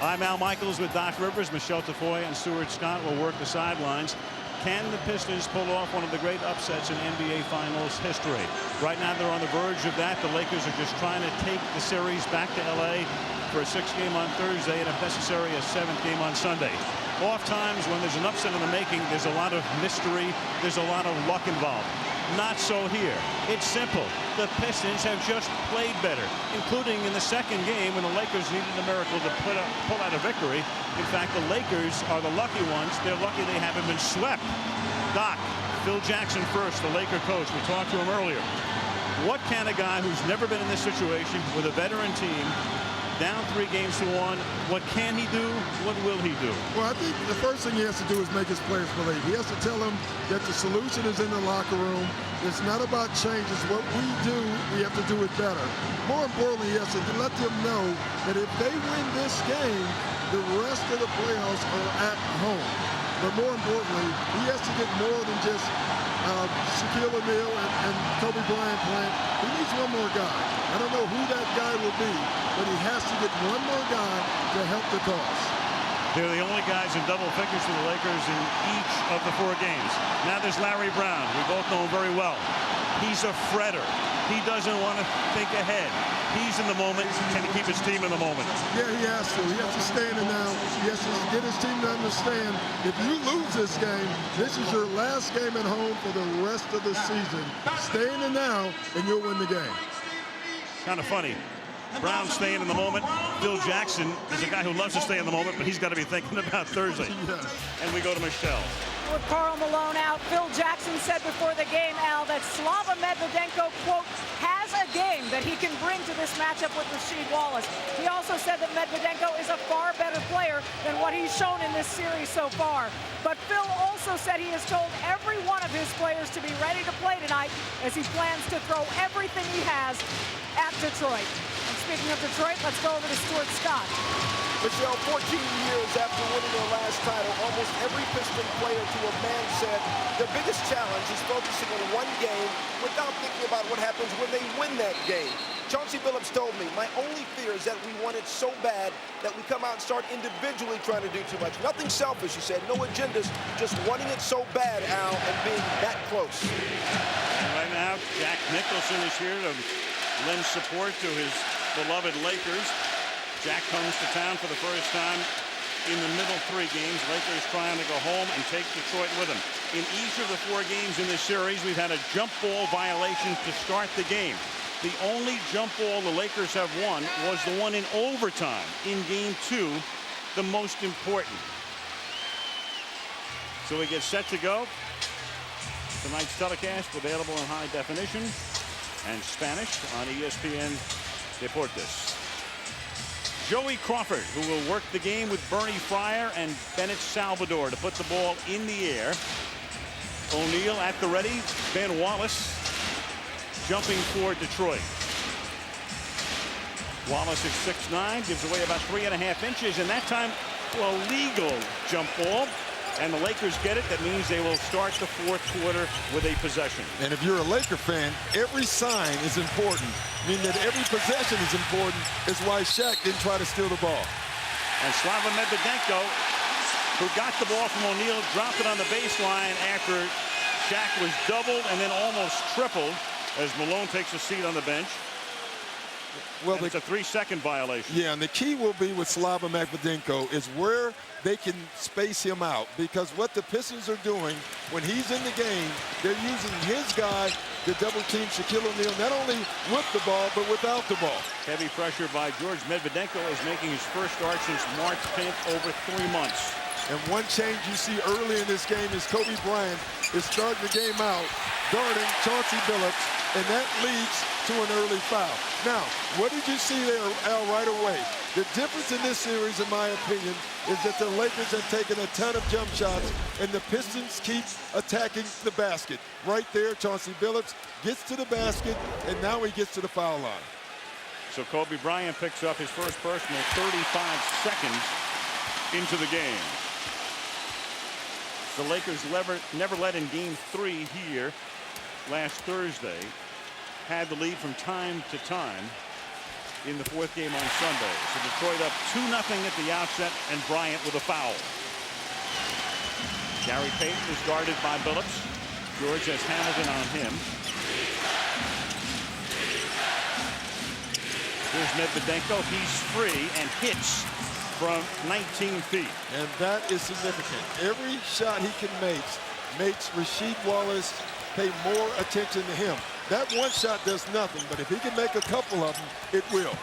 I'm Al Michaels with Doc Rivers. Michelle Tafoya and Stuart Scott will work the sidelines. Can the Pistons pull off one of the great upsets in NBA Finals history? Right now they're on the verge of that. The Lakers are just trying to take the series back to LA for a 6th game on Thursday and if necessary a 7th game on Sunday. Oft times when there's an upset in the making, there's a lot of mystery, there's a lot of luck involved. Not so here. It's simple. The Pistons have just played better, including in the 2nd game when the Lakers needed a miracle to pull out a victory. In fact, the Lakers are the lucky ones. They're lucky they haven't been swept. Doc, Phil Jackson first, the Laker coach. We talked to him earlier. What can a guy who's never been in this situation with a veteran team, down 3 games to 1, what can he do? What will he do? Well, I think the first thing he has to do is make his players believe. He has to tell them that the solution is in the locker room. It's not about changes. What we do, we have to do it better. More importantly, he has to let them know that if they win this game, the rest of the playoffs are at home. But more importantly, he has to get more than just Shaquille O'Neal and Kobe Bryant playing. He needs one more guy. I don't know who that guy will be, but he has to get one more guy to help the cause. They're the only guys in double figures for the Lakers in each of the 4 games. Now there's Larry Brown. We both know him very well. He's a fretter. He doesn't want to think ahead. He's in the moment. Can he keep his team in the moment? Yeah, he has to. He has to stay in it now. He has to get his team to understand if you lose this game, this is your last game at home for the rest of the season. Stay in it now, and you'll win the game. Kind of funny. Brown staying in the moment. Phil Jackson is a guy who loves to stay in the moment, but he's got to be thinking about Thursday. Yes. And we go to Michelle. With Karl Malone out, Phil Jackson said before the game, Al, that Slava Medvedenko, quote, has a game that he can bring to this matchup with Rasheed Wallace. He also said that Medvedenko is a far better player than what he's shown in this series so far. But Phil also said he has told every one of his players to be ready to play tonight as he plans to throw everything he has at Detroit. And speaking of Detroit, let's go over to Stuart Scott. Michelle, 14 years after winning their last title, almost every Piston player to a man said their biggest challenge is focusing on one game without thinking about what happens when they win that game. Chauncey Billups told me, my only fear is that we want it so bad that we come out and start individually trying to do too much. Nothing selfish, he said, no agendas, just wanting it so bad, Al, and being that close. Right now, Jack Nicholson is here to lend support to his beloved Lakers. Jack comes to town for the first time in the middle 3 games. Lakers trying to go home and take Detroit with them. In each of the 4 games in this series, we've had a jump ball violation to start the game. The only jump ball the Lakers have won was the one in overtime in game 2, the most important. So we get set to go. Tonight's telecast available in high definition and Spanish on ESPN Deportes. Joey Crawford, who will work the game with Bernie Fryer and Bennett Salvador to put the ball in the air. O'Neal at the ready. Ben Wallace jumping for Detroit. Wallace is 6'9", gives away about 3.5 inches, and that time, well, legal jump ball. And the Lakers get it. That means they will start the 4th quarter with a possession. And if you're a Laker fan, every sign is important. Meaning that every possession is important. Is why Shaq didn't try to steal the ball. And Slava Medvedenko, who got the ball from O'Neal, dropped it on the baseline after Shaq was doubled and then almost tripled as Malone takes a seat on the bench. Well, it's a 3-second violation. Yeah, and the key will be with Slava Medvedenko is where they can space him out, because what the Pistons are doing when he's in the game, they're using his guy to double team Shaquille O'Neal, not only with the ball, but without the ball. Heavy pressure by George. Medvedenko is making his first start since March 10th, over 3 months. And one change you see early in this game is Kobe Bryant is starting the game out guarding Chauncey Billups, and that leads to an early foul. Now, what did you see there, Al, right away? The difference in this series, in my opinion, is that the Lakers have taken a ton of jump shots, and the Pistons keep attacking the basket. Right there, Chauncey Billups gets to the basket, and now he gets to the foul line. So Kobe Bryant picks up his first personal 35 seconds into the game. The Lakers never led in game 3 here last Thursday. Had the lead from time to time. in the fourth game on Sunday. So Detroit up 2-0 at the outset, and Bryant with a foul. Gary Payton is guarded by Billups. George has Hamilton on him. Here's Medvedenko. He's free and hits from 19 feet. And that is significant. Every shot he can make makes Rasheed Wallace pay more attention to him. That one shot does nothing, but if he can make a couple of them, it will.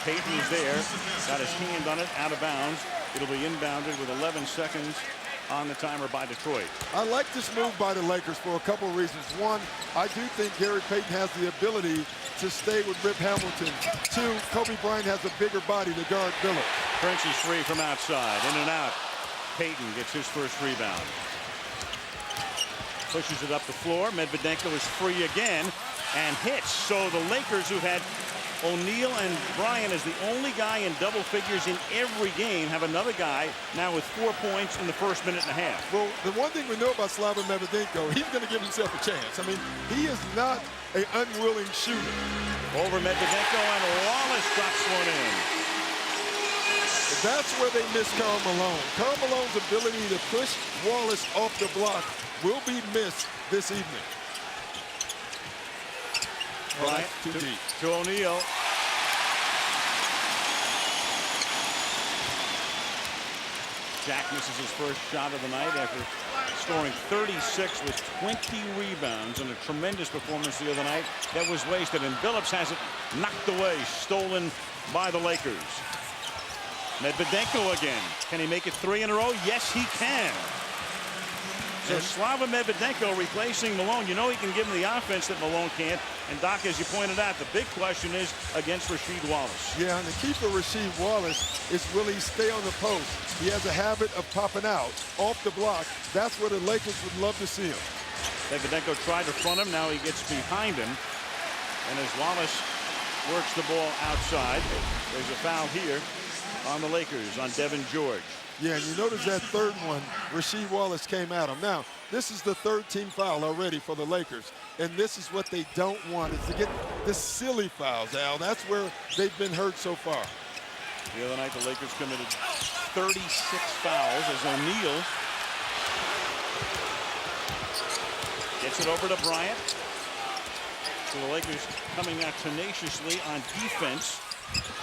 Payton is there. Got his hand on it, out of bounds. It'll be inbounded with 11 seconds on the timer by Detroit. I like this move by the Lakers for a couple of reasons. One, I do think Gary Payton has the ability to stay with Rip Hamilton. Two, Kobe Bryant has a bigger body to guard Billups. Prince is free from outside, in and out. Payton gets his first rebound. Pushes it up the floor. Medvedenko is free again and hits. So the Lakers, who had O'Neal and Bryant as the only guy in double figures in every game, have another guy now with 4 points in the first minute and a half. Well, the one thing we know about Slava Medvedenko, he's going to give himself a chance. I mean, he is not an unwilling shooter. Over Medvedenko, and Wallace drops one in. That's where they miss Karl Malone. Karl Malone's ability to push Wallace off the block will be missed this evening. Bryant too deep. To O'Neal. Jack misses his first shot of the night after scoring 36 with 20 rebounds and a tremendous performance the other night that was wasted. And Billups has it knocked away, stolen by the Lakers. Medvedenko again. Can he make it 3 in a row? Yes, he can. So Slava Medvedenko replacing Malone. You know he can give him the offense that Malone can't. And Doc, as you pointed out, the big question is against Rasheed Wallace. Yeah, and the key for Rasheed Wallace is will he stay on the post? He has a habit of popping out off the block. That's where the Lakers would love to see him. Medvedenko tried to front him. Now he gets behind him. And as Wallace works the ball outside, there's a foul here on the Lakers, on Devean George. Yeah, and you notice that third one, Rasheed Wallace came at him. Now, this is the third team foul already for the Lakers, and this is what they don't want, is to get the silly fouls, Al. That's where they've been hurt so far. The other night, the Lakers committed 36 fouls as O'Neal gets it over to Bryant. So the Lakers coming out tenaciously on defense.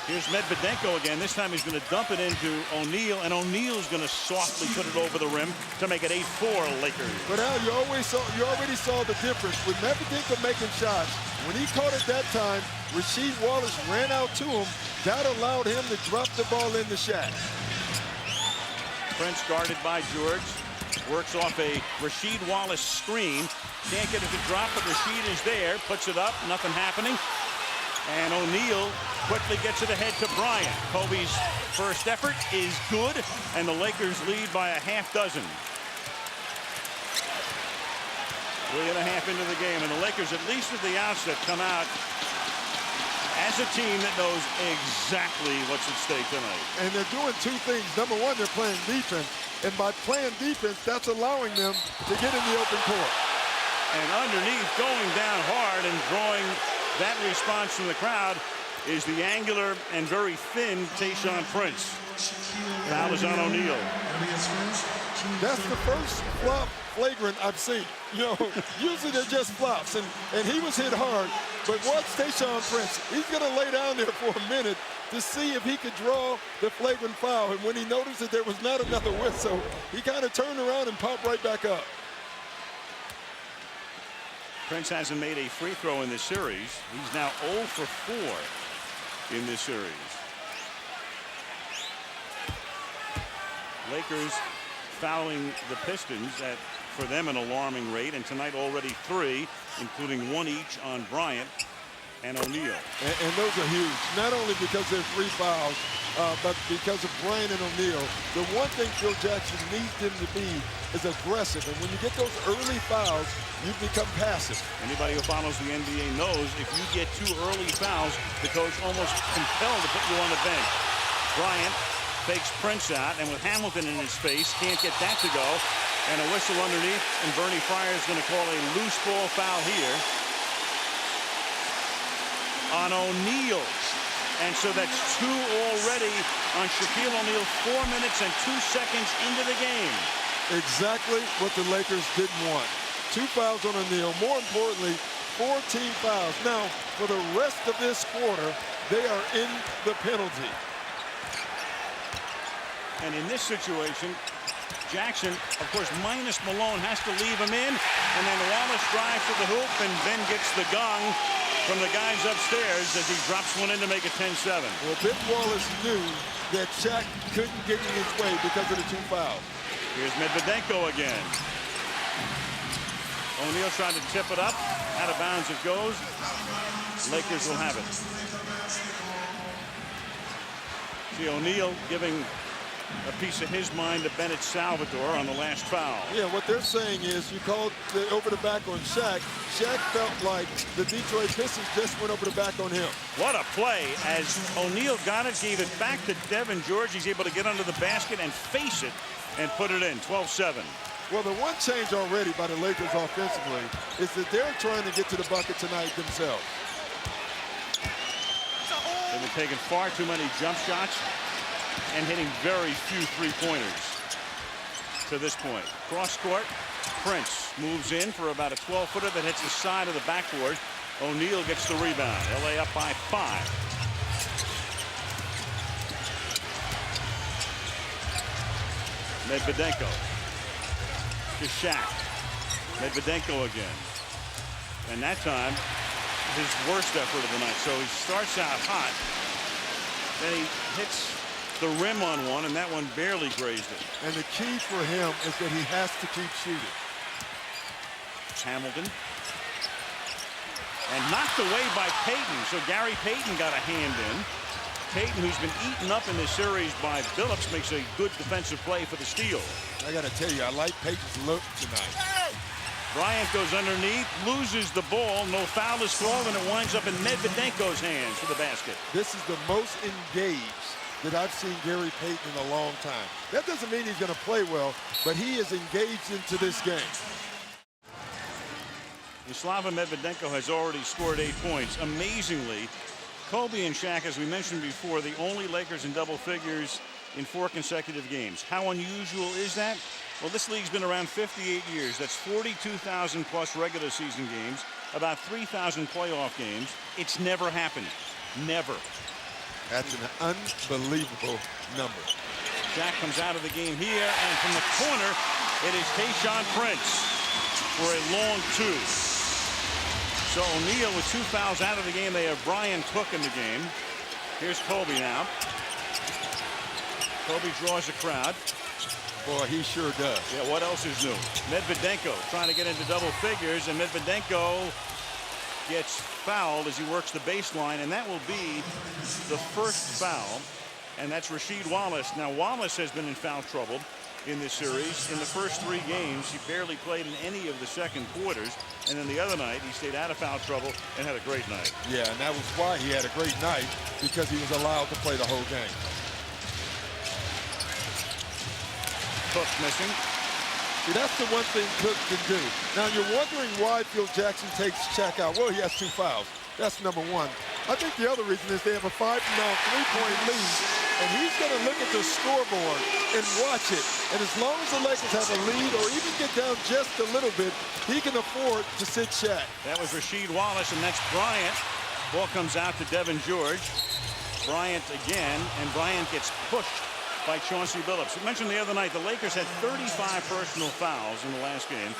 Here's Medvedenko again. This time he's going to dump it into O'Neal, and O'Neal's going to softly put it over the rim to make it 8-4 Lakers. But Al, you already saw the difference with Medvedenko making shots. When he caught it that time, Rasheed Wallace ran out to him. That allowed him to drop the ball in the shack. Prince guarded by George. Works off a Rasheed Wallace screen. Can't get it to drop, but Rasheed is there. Puts it up. Nothing happening. And O'Neal quickly gets it ahead to Bryant. Kobe's first effort is good, and the Lakers lead by a half dozen. 3.5 into the game, and the Lakers, at least at the outset, come out as a team that knows exactly what's at stake tonight. And they're doing two things. Number one, they're playing defense. And by playing defense, that's allowing them to get in the open court. And underneath, going down hard and drawing that response from the crowd is the angular and very thin Tayshaun Prince. Foul is on O'Neal. That's the first flop flagrant I've seen. You know, usually they're just flops, and he was hit hard. But watch Tayshaun Prince. He's going to lay down there for a minute to see if he could draw the flagrant foul. And when he noticed that there was not another whistle, he kind of turned around and popped right back up. Prince hasn't made a free throw in this series. He's now 0 for 4 in this series. Lakers fouling the Pistons at, for them, an alarming rate, and tonight already 3, including 1 each on Bryant and O'Neal. And those are huge, not only because there's 3 fouls, but because of Bryant and O'Neal. The one thing Phil Jackson needs them to be is aggressive, and when you get those early fouls, you become passive. Anybody who follows the NBA knows if you get 2 early fouls, the coach almost compelled to put you on the bench. Bryant fakes Prince out, and with Hamilton in his face, can't get that to go. And a whistle underneath, and Bernie Fryer is going to call a loose ball foul here. on O'Neal's. And so that's 2 already on Shaquille O'Neal, 4 minutes and 2 seconds into the game. Exactly what the Lakers didn't want. 2 fouls on O'Neal. More importantly, 4 team fouls. Now, for the rest of this quarter, they are in the penalty. And in this situation, Jackson, of course, minus Malone, has to leave him in. And then Wallace drives to the hoop and then gets the gong from the guys upstairs as he drops one in to make it 10-7. Well, Ben Wallace knew that Shaq couldn't get in his way because of the 2 fouls. Here's Medvedenko again. O'Neal trying to tip it up. Out of bounds it goes. Lakers will have it. See O'Neal giving a piece of his mind to Bennett Salvador on the last foul. Yeah, what they're saying is you called over the back on Shaq. Shaq felt like the Detroit Pistons just went over the back on him. What a play as O'Neal got it, gave it back to Devean George. He's able to get under the basket and face it and put it in, 12-7. Well, the one change already by the Lakers offensively is that they're trying to get to the bucket tonight themselves. They've been taking far too many jump shots and hitting very few three-pointers to this point. Cross court, Prince moves in for about a 12-footer that hits the side of the backboard. O'Neal gets the rebound. LA up by 5. Medvedenko to Shaq. Medvedenko again. And that time, his worst effort of the night. So he starts out hot. Then he hits the rim on one, and that one barely grazed it. And the key for him is that he has to keep shooting. Hamilton. And knocked away by Payton. So Gary Payton got a hand in. Payton, who's been eaten up in this series by Billups, makes a good defensive play for the steal. I got to tell you, I like Payton's look tonight. Bryant goes underneath, loses the ball. No foul is called, and it winds up in Medvedenko's hands for the basket. This is the most engaged that I've seen Gary Payton in a long time. That doesn't mean he's going to play well, but he is engaged into this game. Stanislav Medvedenko has already scored 8 points. Amazingly, Kobe and Shaq, as we mentioned before, the only Lakers in double figures in 4 consecutive games. How unusual is that? Well, this league's been around 58 years. That's 42,000 plus regular season games, about 3,000 playoff games. It's never happened. Never. That's an unbelievable number. Shaq comes out of the game here, and from the corner, it is Tayshaun Prince for a long 2. So O'Neal with 2 fouls out of the game. They have Bryon Cook in the game. Here's Kobe now. Kobe draws a crowd. Boy, he sure does. Yeah, what else is new? Medvedenko trying to get into double figures, and Medvedenko gets fouled as he works the baseline, and that will be the first foul, and that's Rasheed Wallace. Now, Wallace has been in foul trouble in this series. In the first 3 games, he barely played in any of the second quarters, and then the other night, he stayed out of foul trouble and had a great night. Yeah, and that was why he had a great night, because he was allowed to play the whole game. Cook missing. See, that's the one thing Cook can do. Now, you're wondering why Phil Jackson takes Shaq out. Well, he has 2 fouls. That's number 1. I think the other reason is they have a 5-0 3-point lead, and he's going to look at the scoreboard and watch it. And as long as the Lakers have a lead or even get down just a little bit, he can afford to sit Shaq. That was Rasheed Wallace, and that's Bryant. Ball comes out to Devean George. Bryant again, and Bryant gets pushed by Chauncey Billups. We mentioned the other night the Lakers had 35 personal fouls in the last game.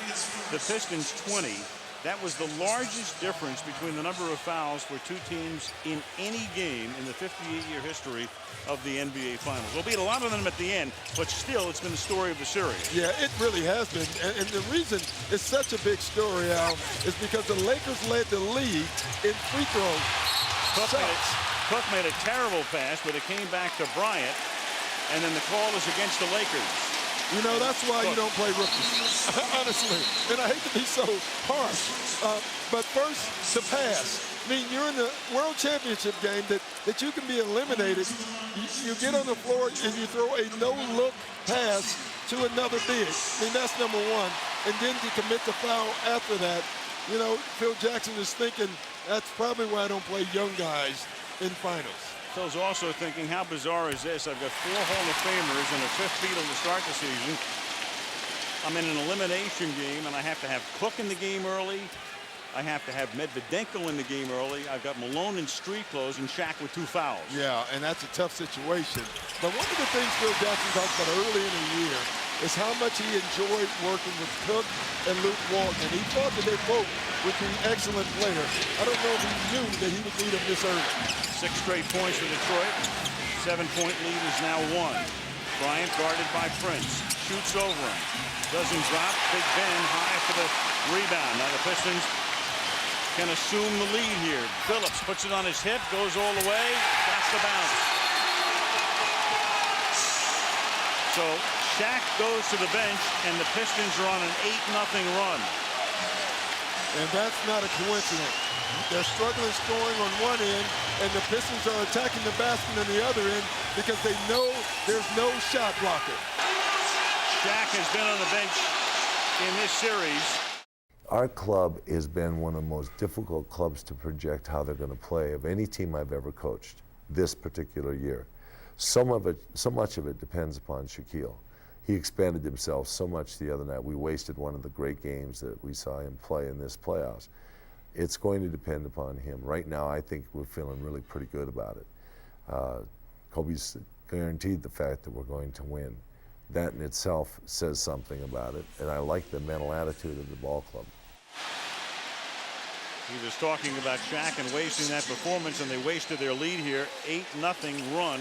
The Pistons 20. That was the largest difference between the number of fouls for 2 teams in any game in the 58-year history of the NBA Finals. We'll beat a lot of them at the end, but still, it's been the story of the series. Yeah, it really has been. And the reason it's such a big story, Al, is because the Lakers led the league in free throws. Cook made a terrible pass, but it came back to Bryant. And then the call is against the Lakers. You know, that's why you don't play rookies, honestly. And I hate to be so harsh. But first, the pass. I mean, you're in the World Championship game that you can be eliminated. You get on the floor and you throw a no-look pass to another big. I mean, that's number 1. And then to commit the foul after that, you know, Phil Jackson is thinking, That's probably why I don't play young guys in finals. Phil's also thinking, how bizarre is this? I've got 4 Hall of Famers and a 5th Beatle to start the season. I'm in an elimination game, and I have to have Cook in the game early. I have to have Medvedenko in the game early. I've got Malone in street clothes and Shaq with 2 fouls. Yeah, and that's a tough situation. But one of the things Phil Jackson talked about early in the year is how much he enjoyed working with Cook and Luke Walton. And he thought that they both would be excellent players. I don't know if he knew that he would need them this early. 6 straight points for Detroit. 7-point lead is now 1. Bryant guarded by Prince. Shoots over him. Doesn't drop. Big Ben high for the rebound. Now the Pistons can assume the lead here. Billups puts it on his hip, goes all the way, got the bounce. So Shaq goes to the bench, and the Pistons are on an 8-0 run. And that's not a coincidence. They're struggling scoring on one end, and the Pistons are attacking the basket on the other end because they know there's no shot blocker. Shaq has been on the bench in this series. Our club has been one of the most difficult clubs to project how they're going to play of any team I've ever coached this particular year. So much of it depends upon Shaquille. He expanded himself so much the other night. We wasted one of the great games that we saw him play in this playoffs. It's going to depend upon him. Right now, I think we're feeling really pretty good about it. Kobe's guaranteed the fact that we're going to win. That in itself says something about it, and I like the mental attitude of the ball club. He was talking about Shaq and wasting that performance, and they wasted their lead here. 8-0 run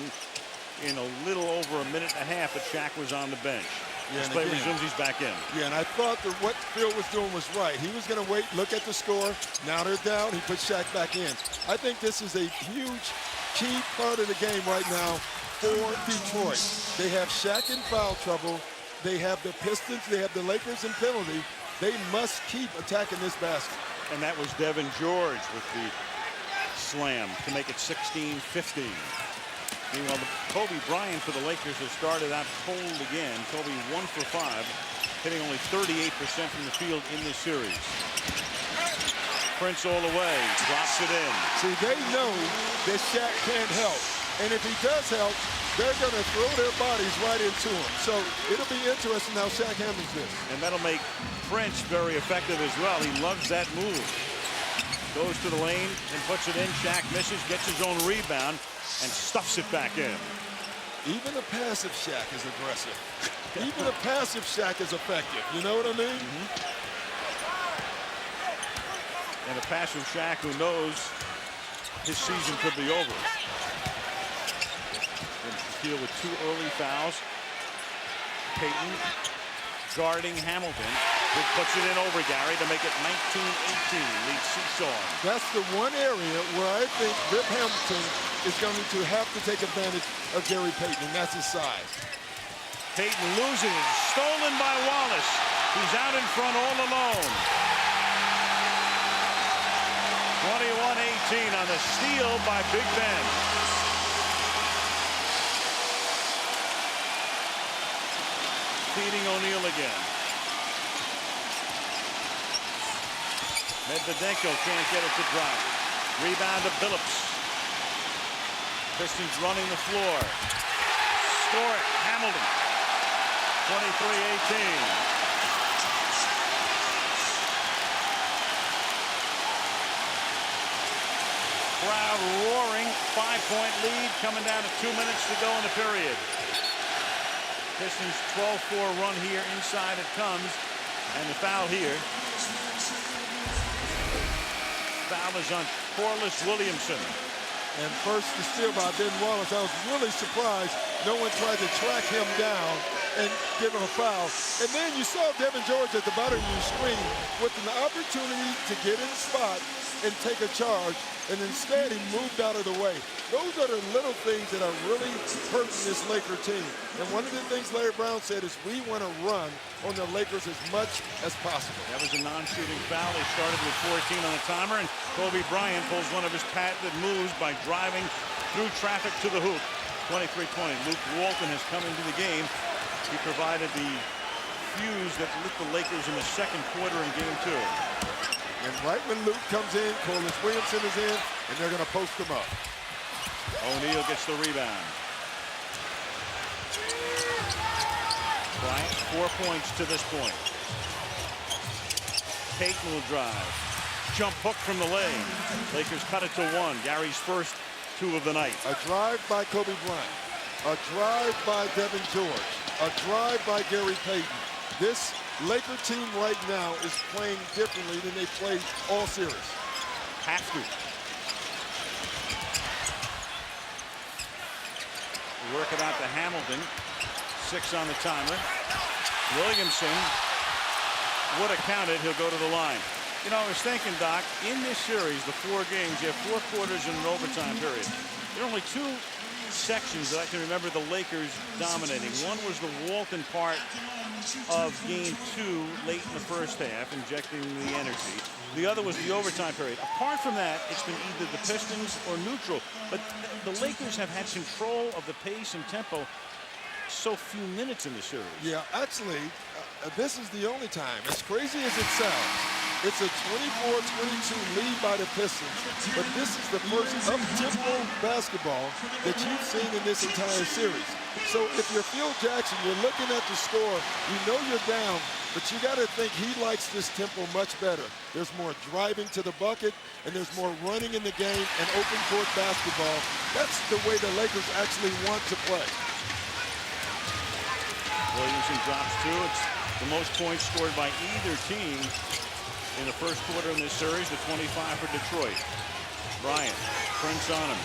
in a little over a minute and a half that Shaq was on the bench. Yeah, This play resumes, he's back in. Yeah, and I thought that what Phil was doing was right. He was going to wait, look at the score. Now they're down. He put Shaq back in. I think this is a huge, key part of the game right now for Detroit. They have Shaq in foul trouble. They have the Pistons. They have the Lakers in penalty. They must keep attacking this basket. And that was Devean George with the slam to make it 16-15. Meanwhile, Kobe Bryant for the Lakers has started out cold again. Kobe 1 for 5, hitting only 38% from the field in this series. Prince all the way, drops it in. See, they know that Shaq can't help. And if he does help, they're going to throw their bodies right into him. So it'll be interesting how Shaq handles this. And that'll make Prince very effective as well. He loves that move. Goes to the lane and puts it in. Shaq misses, gets his own rebound, and stuffs it back in. Even a passive Shaq is aggressive. Even a passive Shaq is effective. You know what I mean? And a passive Shaq who knows his season could be over. And Shaquille with 2 early fouls. Payton guarding Hamilton, who puts it in over Gary to make it 19-18. Lead seesaw. That's the one area where I think Rip Hamilton is going to have to take advantage of Gary Payton, and that's his size. Payton losing it. Stolen by Wallace. He's out in front all alone. 21-18 on the steal by Big Ben. Feeding O'Neal again. Medvedenko can't get it to drop. Rebound to Billups. Pistons running the floor. Score it. Hamilton. 23-18. Crowd roaring. 5-point lead coming down to 2 minutes to go in the period. Pistons 12-4 run here. Inside it comes. And the foul here. Foul is on Corliss Williamson. And first the steal by Ben Wallace. I was really surprised no one tried to track him down and give him a foul. And then you saw Devean George at the bottom of your screen with an opportunity to get in the spot and take a charge, and instead he moved out of the way. Those are the little things that are really hurting this Laker team. And one of the things Larry Brown said is we want to run on the Lakers as much as possible. That was a non-shooting foul. They started with 14 on the timer, and Kobe Bryant pulls one of his patented moves by driving through traffic to the hoop. 23-20. Luke Walton has come into the game. He provided the fuse that lit the Lakers in the second quarter in game 2. And right when Luke comes in, Corliss Williamson is in, and they're going to post him up. O'Neal gets the rebound. Bryant, 4 points to this point. Payton will drive. Jump hook from the lane. Lakers cut it to 1. Gary's first 2 of the night. A drive by Kobe Bryant. A drive by Devean George. A drive by Gary Payton. This Laker team right now is playing differently than they played all series. Have to. Work it out to Hamilton. 6 on the timer. Williamson would have counted. He'll go to the line. You know, I was thinking, Doc, in this series, the 4 games, you have 4 quarters and an overtime period. There are only 2 sections that I can remember the Lakers dominating. One was the Walton part of game 2 late in the first half, injecting the energy. The other was the overtime period. Apart from that, it's been either the Pistons or neutral. But the Lakers have had control of the pace and tempo so few minutes in the series. Yeah, actually, this is the only time, as crazy as it sounds, it's a 24-22 lead by the Pistons, but this is the first up-tempo basketball that you've seen in this entire series. So if you're Phil Jackson, you're looking at the score, you know you're down, but you got to think he likes this tempo much better. There's more driving to the bucket, and there's more running in the game and open court basketball. That's the way the Lakers actually want to play. Williamson drops 2. It's the most points scored by either team in the first quarter in this series, the 25 for Detroit. Bryant, Prince on him.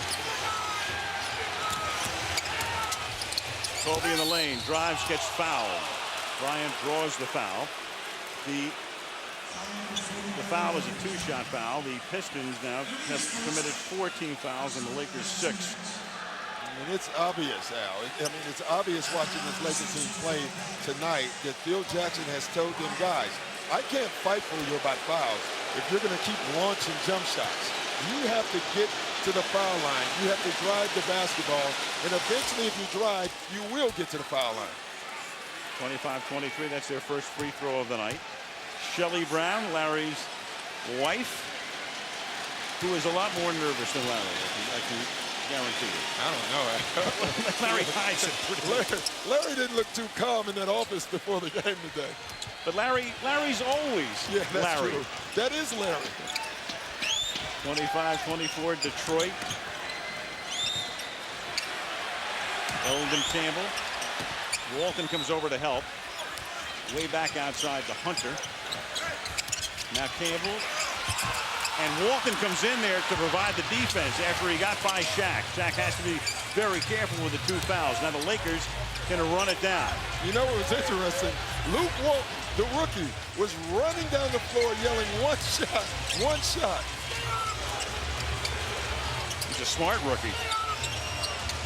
Kobe in the lane, drives, gets fouled. Bryant draws the foul. The foul is a 2-shot foul. The Pistons now have committed 14 fouls and the Lakers 6. And it's obvious, Al. I mean, it's obvious watching this Lakers team play tonight that Phil Jackson has told them, guys, I can't fight for you about fouls if you're going to keep launching jump shots. You have to get to the foul line. You have to drive the basketball. And eventually, if you drive, you will get to the foul line. 25-23, that's their first free throw of the night. Shelly Brown, Larry's wife, who is a lot more nervous than Larry, I can guarantee you. I don't know. Larry hides it pretty well. Larry didn't look too calm in that office before the game today. But Larry's always that's Larry. True. That is Larry. 25-24 Detroit. Elden Campbell. Walton comes over to help. Way back outside to Hunter. Now Campbell. And Walton comes in there to provide the defense after he got by Shaq. Shaq has to be very careful with the 2 fouls. Now the Lakers going to run it down. You know what was interesting? Luke Walton, the rookie, was running down the floor yelling, 1 shot, 1 shot. He's a smart rookie.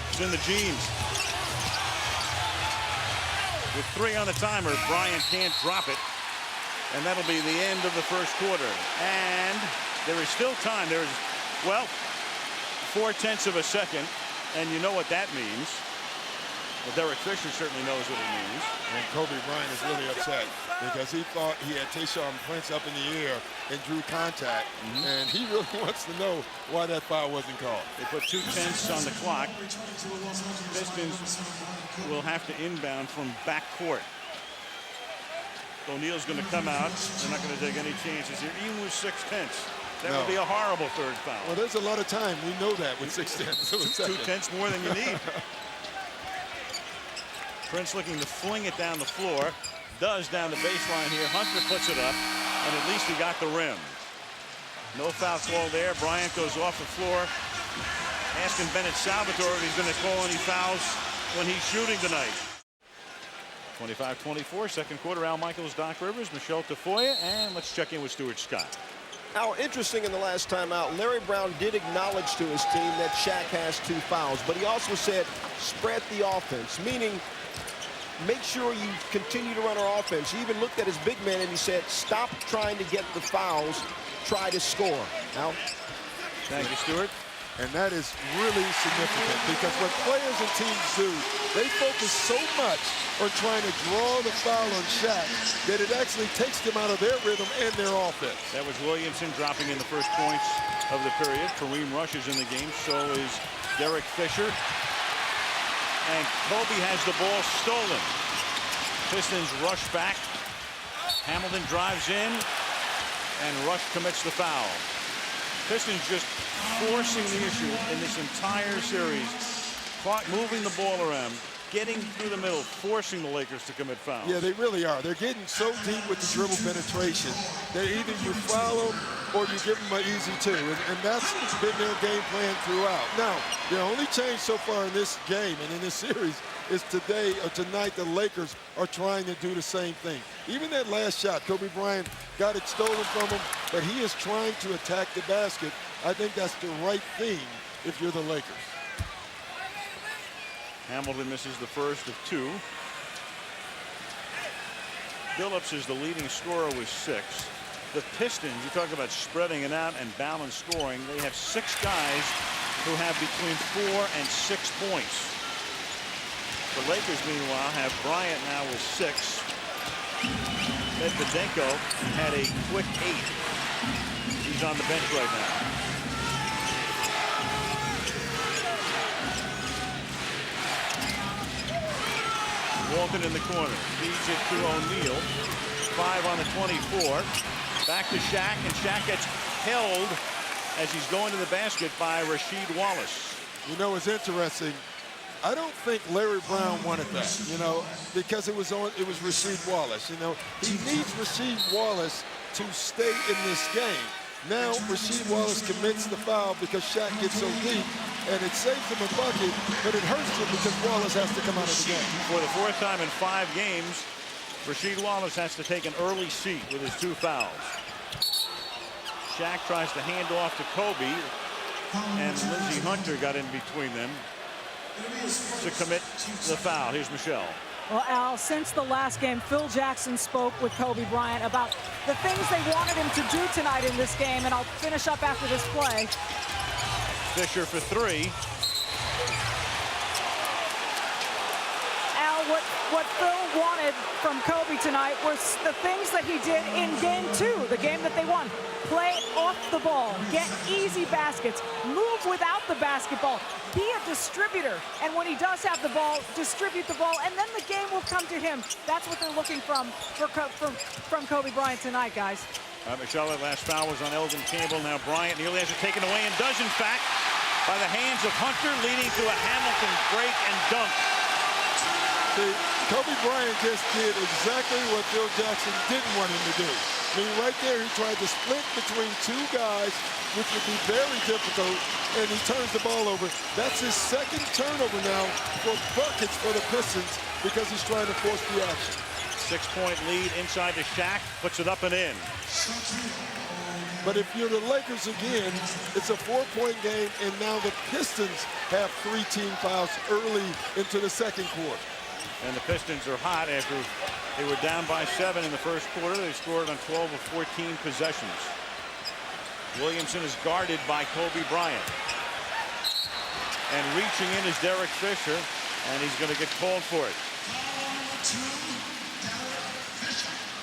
He's in the jeans. With 3 on the timer, Bryant can't drop it. And that'll be the end of the first quarter. And there is still time. There's, well, 0.4 of a second. And you know what that means. Well, Derek Fisher certainly knows what it means. And Kobe Bryant is really upset because he thought he had Tayshaun Prince up in the air and drew contact. And he really wants to know why that foul wasn't called. They put 2:10 on the clock. Pistons will have to inbound from backcourt. O'Neal's going to come out. They're not going to take any chances here, even with 6/10. That would be a horrible 3rd foul. Well, there's a lot of time. We know that with 6/10. 2/10 more than you need. Prince looking to fling it down the floor. Does down the baseline here. Hunter puts it up, and at least he got the rim. No foul call there. Bryant goes off the floor. Asking Bennett Salvatore if he's going to call any fouls when he's shooting tonight. 25-24, second quarter. Al Michaels, Doc Rivers, Michelle Tafoya, and let's check in with Stuart Scott. Al, interesting in the last time out, Larry Brown did acknowledge to his team that Shaq has 2 fouls, but he also said spread the offense, meaning make sure you continue to run our offense. He even looked at his big man and he said, stop trying to get the fouls, try to score. Al? Thank you, Stuart. And that is really significant because what players and teams do, they focus so much on trying to draw the foul on Shaq that it actually takes them out of their rhythm and their offense. That was Williamson dropping in the first points of the period. Kareem Rush is in the game, so is Derek Fisher. And Kobe has the ball stolen. Pistons rush back. Hamilton drives in, and Rush commits the foul. Pistons just forcing the issue in this entire series. Moving the ball around, getting through the middle, forcing the Lakers to commit fouls. Yeah, they really are. They're getting so deep with the dribble penetration that either you foul them or you give them an easy two. And that's been their game plan throughout. Now, the only change so far in this game and in this series is today or tonight the Lakers are trying to do the same thing. Even that last shot, Kobe Bryant got it stolen from him, but he is trying to attack the basket. I think that's the right thing if you're the Lakers. Hamilton misses the first of two. Billups is the leading scorer with 6. The Pistons, you talk about spreading it out and balanced scoring. They have 6 guys who have between 4 and 6 points. The Lakers, meanwhile, have Bryant now with 6. Medvedenko had a quick 8. He's on the bench right now. Walton in the corner, feeds it to O'Neal. 5 on the 24. Back to Shaq, and Shaq gets held as he's going to the basket by Rasheed Wallace. You know, it's interesting. I don't think Larry Brown wanted that, you know, because it was Rasheed Wallace. You know, he needs Rasheed Wallace to stay in this game. Now Rasheed Wallace commits the foul because Shaq gets so deep, and it saves him a bucket, but it hurts him because Wallace has to come out of the game. For the 4th time in 5 games, Rasheed Wallace has to take an early seat with his 2 fouls. Shaq tries to hand off to Kobe, and Lindsey Hunter got in between them to commit the foul. Here's Michelle. Well, Al, since the last game, Phil Jackson spoke with Kobe Bryant about the things they wanted him to do tonight in this game, and I'll finish up after this play. Fisher for 3. Al, what Phil wanted from Kobe tonight was the things that he did in game 2, the game that they won. Play off the ball, get easy baskets, move without the basketball, be a distributor, and when he does have the ball, distribute the ball, and then the game will come to him. That's what they're looking from Kobe Bryant tonight, guys. Michelle, that last foul was on Elden Campbell. Now Bryant nearly has it taken away, and does in fact, by the hands of Hunter, leading to a Hamilton break and dunk. See, Kobe Bryant just did exactly what Phil Jackson didn't want him to do. I mean, right there, he tried to split between 2 guys, which would be very difficult, and he turns the ball over. That's his 2nd turnover now for buckets for the Pistons because he's trying to force the action. 6-point lead inside to Shaq, puts it up and in. But if you're the Lakers again, it's a 4-point game, and now the Pistons have 3 team fouls early into the 2nd quarter. And the Pistons are hot after they were down by 7 in the first quarter. They scored on 12 of 14 possessions. Williamson is guarded by Kobe Bryant. And reaching in is Derek Fisher, and he's going to get called for it.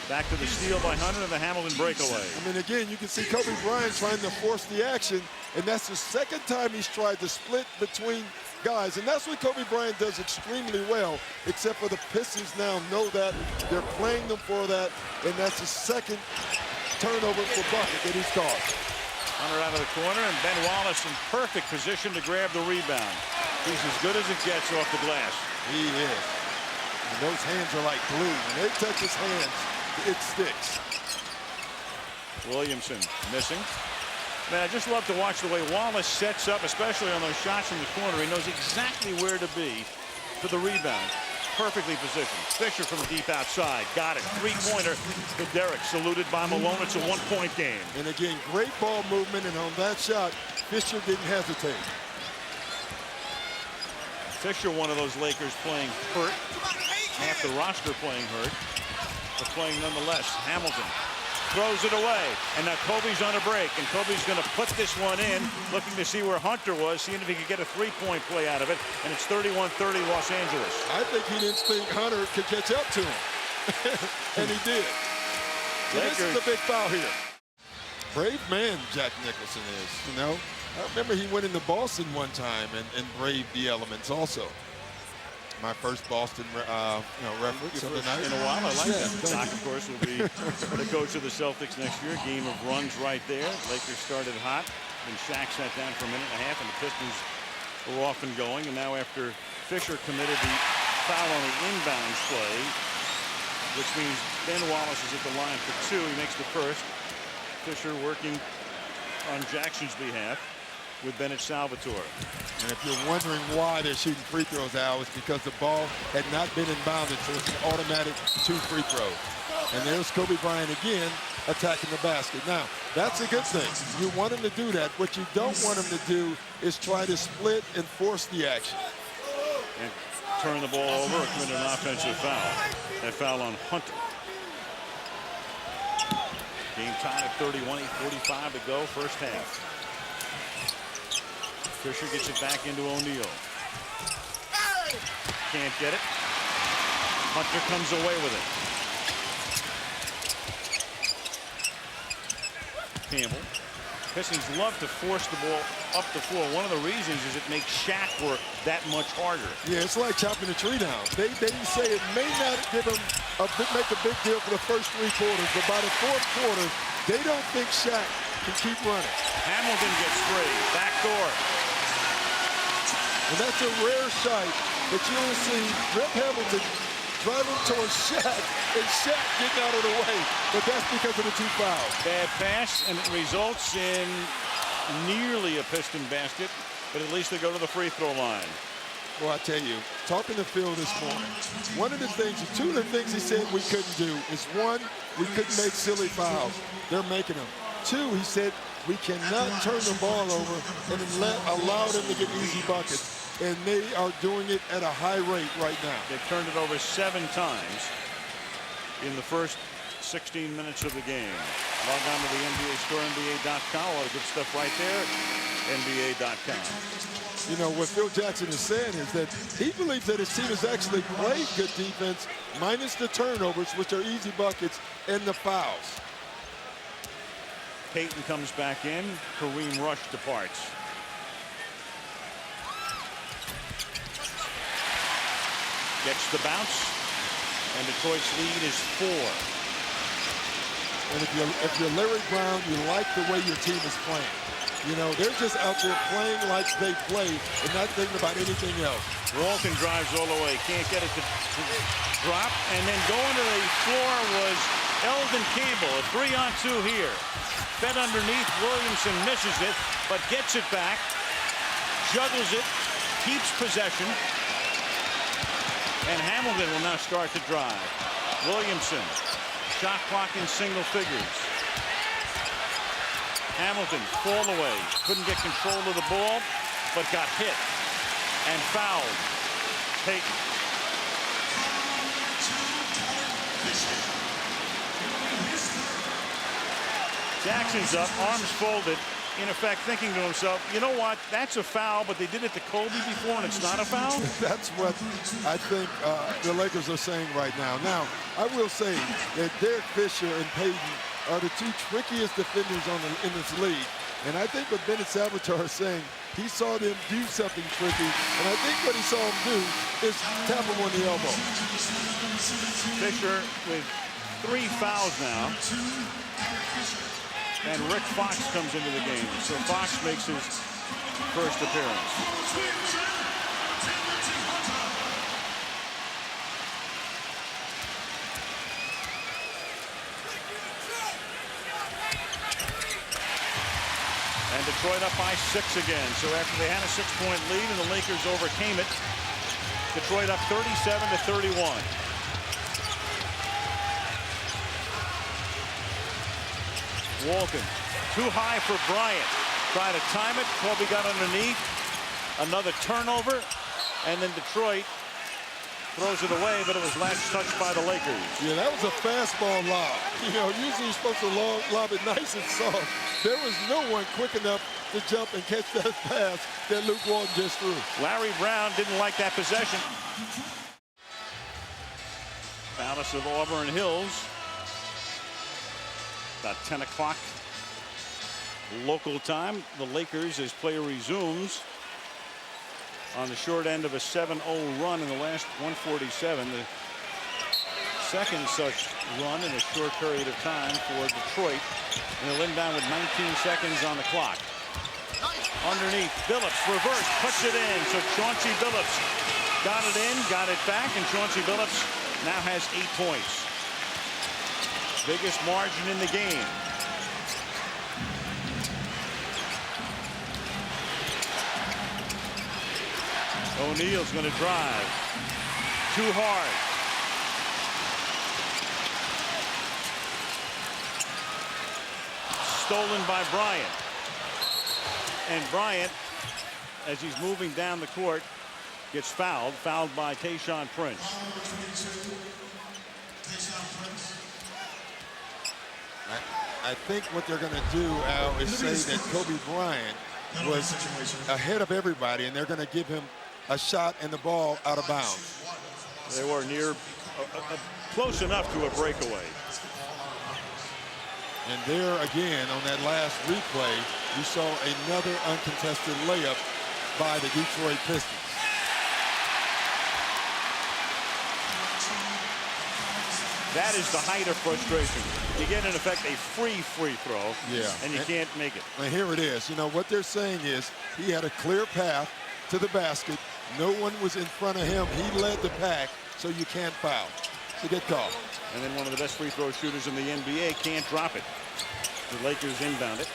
Back to the steal by Hunter and the Hamilton breakaway. I mean, again, you can see Kobe Bryant trying to force the action, and that's the 2nd time he's tried to split between guys, and that's what Kobe Bryant does extremely well, except for the Pistons now know that. They're playing them for that, and that's the 2nd turnover for bucket that he's caught. Hunter out of the corner, and Ben Wallace in perfect position to grab the rebound. He's as good as it gets off the glass. He is. And those hands are like glue. When they touch his hands, it sticks. Williamson missing. Man, I just love to watch the way Wallace sets up, especially on those shots from the corner. He knows exactly where to be for the rebound. Perfectly positioned. Fisher from deep outside. Got it. 3-pointer to Derek. Saluted by Malone. It's a 1-point game. And again, great ball movement. And on that shot, Fisher didn't hesitate. Fisher, one of those Lakers playing hurt. Half the roster playing hurt, but playing nonetheless. Hamilton throws it away. And now Kobe's on a break. And Kobe's going to put this one in, looking to see where Hunter was, seeing if he could get a three-point play out of it. And it's 31-30 Los Angeles. I think he didn't think Hunter could catch up to him. And he did. And this is a big foul here. Brave man Jack Nicholson is, you know. I remember he went into Boston one time and braved the elements also. My first Boston reference of the night. In a while, I like that. Doc, of course, will be the coach of the Celtics next year. Game of runs right there. Lakers started hot. Then Shaq sat down for a minute and a half, and the Pistons were off and going. And now after Fisher committed the foul on the inbounds play, which means Ben Wallace is at the line for two. He makes the first. Fisher working on Jackson's behalf with Bennett Salvatore. And if you're wondering why they're shooting free throws out, it's because the ball had not been inbounded, so it's an automatic 2 free throws. And there's Kobe Bryant again attacking the basket. Now, that's a good thing. You want him to do that. What you don't want him to do is try to split and force the action. And turn the ball over or commit an offensive foul. That foul on Hunter. Game tied at 31, 8:45 to go, first half. Fisher gets it back into O'Neal. Can't get it. Hunter comes away with it. Campbell. Pistons love to force the ball up the floor. One of the reasons is it makes Shaq work that much harder. Yeah, it's like chopping a tree down. They say it may not give him make a big deal for the first 3 quarters, but by the 4th quarter, they don't think Shaq can keep running. Hamilton gets free. Back door. And that's a rare sight that you will see Rip Hamilton driving towards Shaq and Shaq getting out of the way. But that's because of the 2 fouls. Bad pass, and it results in nearly a Piston basket, but at least they go to the free throw line. Well, I tell you, talking to Phil this morning, one of the things, 2 of the things he said we couldn't do is, 1, we couldn't make silly fouls. They're making them. 2, he said, we cannot turn the ball over and allow them to get easy buckets. And they are doing it at a high rate right now. They've turned it over 7 times in the first 16 minutes of the game. Log on to the NBA store, NBA.com. A lot of good stuff right there. NBA.com. You know, what Phil Jackson is saying is that he believes that his team has actually played good defense, minus the turnovers, which are easy buckets, and the fouls. Payton comes back in. Kareem Rush departs. Gets the bounce, and Detroit's lead is 4. And if you're Larry Brown, you like the way your team is playing. You know, they're just out there playing like they play and not thinking about anything else. Walton drives all the way, can't get it to drop, and then going to the floor was Elden Campbell. A 3-on-2 here. Fed underneath, Williamson misses it, but gets it back, juggles it, keeps possession. And Hamilton will now start to drive. Williamson, shot clock in single figures. Hamilton, fall away. Couldn't get control of the ball, but got hit and fouled. Payton. Jackson's up, arms folded. In effect, thinking to himself, you know what, that's a foul, but they did it to Kobe before, and it's not a foul? That's what I think the Lakers are saying right now. Now, I will say that Derek Fisher and Payton are the 2 trickiest defenders in this league. And I think what Bennett Salvatore is saying, he saw them do something tricky, and I think what he saw them do is tap him on the elbow. Fisher with 3 fouls now. And Rick Fox comes into the game. So Fox makes his first appearance. And Detroit up by 6 again. So after they had a 6-point lead and the Lakers overcame it, Detroit up 37-31. Walton, too high for Bryant. Try to time it. Kobe got underneath. Another turnover. And then Detroit throws it away, but it was last touched by the Lakers. Yeah, that was a fastball lob. You know, usually you're supposed to lob it nice and soft. There was no one quick enough to jump and catch that pass that Luke Walton just threw. Larry Brown didn't like that possession. Palace of Auburn Hills. About 10 o'clock local time. The Lakers, as play resumes, on the short end of a 7-0 run in the last 147. The second such run in a short period of time for Detroit. And they'll inbound with 19 seconds on the clock. Underneath, Billups reverse, puts it in. So Chauncey Billups got it in, got it back, and Chauncey Billups now has 8 points. Biggest margin in the game. O'Neal's going to drive. Too hard. Stolen by Bryant. And Bryant, as he's moving down the court, gets fouled by Tayshaun Prince. I think what they're going to do, Al, is say that Kobe Bryant was ahead of everybody, and they're going to give him a shot and the ball out of bounds. They were near, close enough to a breakaway. And there again, on that last replay, you saw another uncontested layup by the Detroit Pistons. That is the height of frustration. You get, in effect, a free throw, and you can't make it. And here it is. You know, what they're saying is he had a clear path to the basket. No one was in front of him. He led the pack, so you can't foul. It's a good call. And then one of the best free throw shooters in the NBA can't drop it. The Lakers inbound it.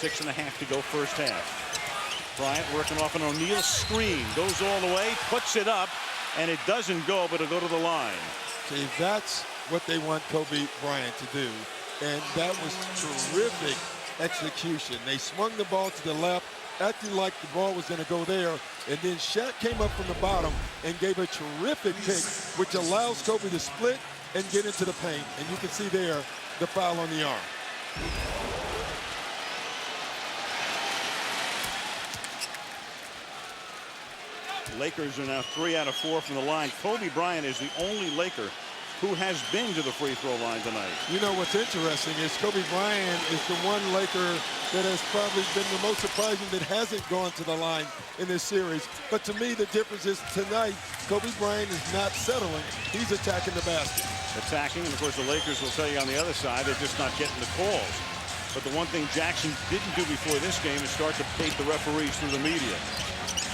6.5 to go first half. Bryant working off an O'Neal screen. Goes all the way, puts it up, and it doesn't go, but it'll go to the line. See, that's what they want Kobe Bryant to do. And that was terrific execution. They swung the ball to the left, acting like the ball was going to go there. And then Shaq came up from the bottom and gave a terrific pick, which allows Kobe to split and get into the paint. And you can see there the foul on the arm. Lakers are now 3 out of 4 from the line. Kobe Bryant is the only Laker who has been to the free throw line tonight. You know what's interesting is Kobe Bryant is the one Laker that has probably been the most surprising that hasn't gone to the line in this series. But to me, the difference is tonight, Kobe Bryant is not settling. He's attacking the basket. Attacking, and of course the Lakers will tell you on the other side, they're just not getting the calls. But the one thing Jackson didn't do before this game is start to bait the referees through the media.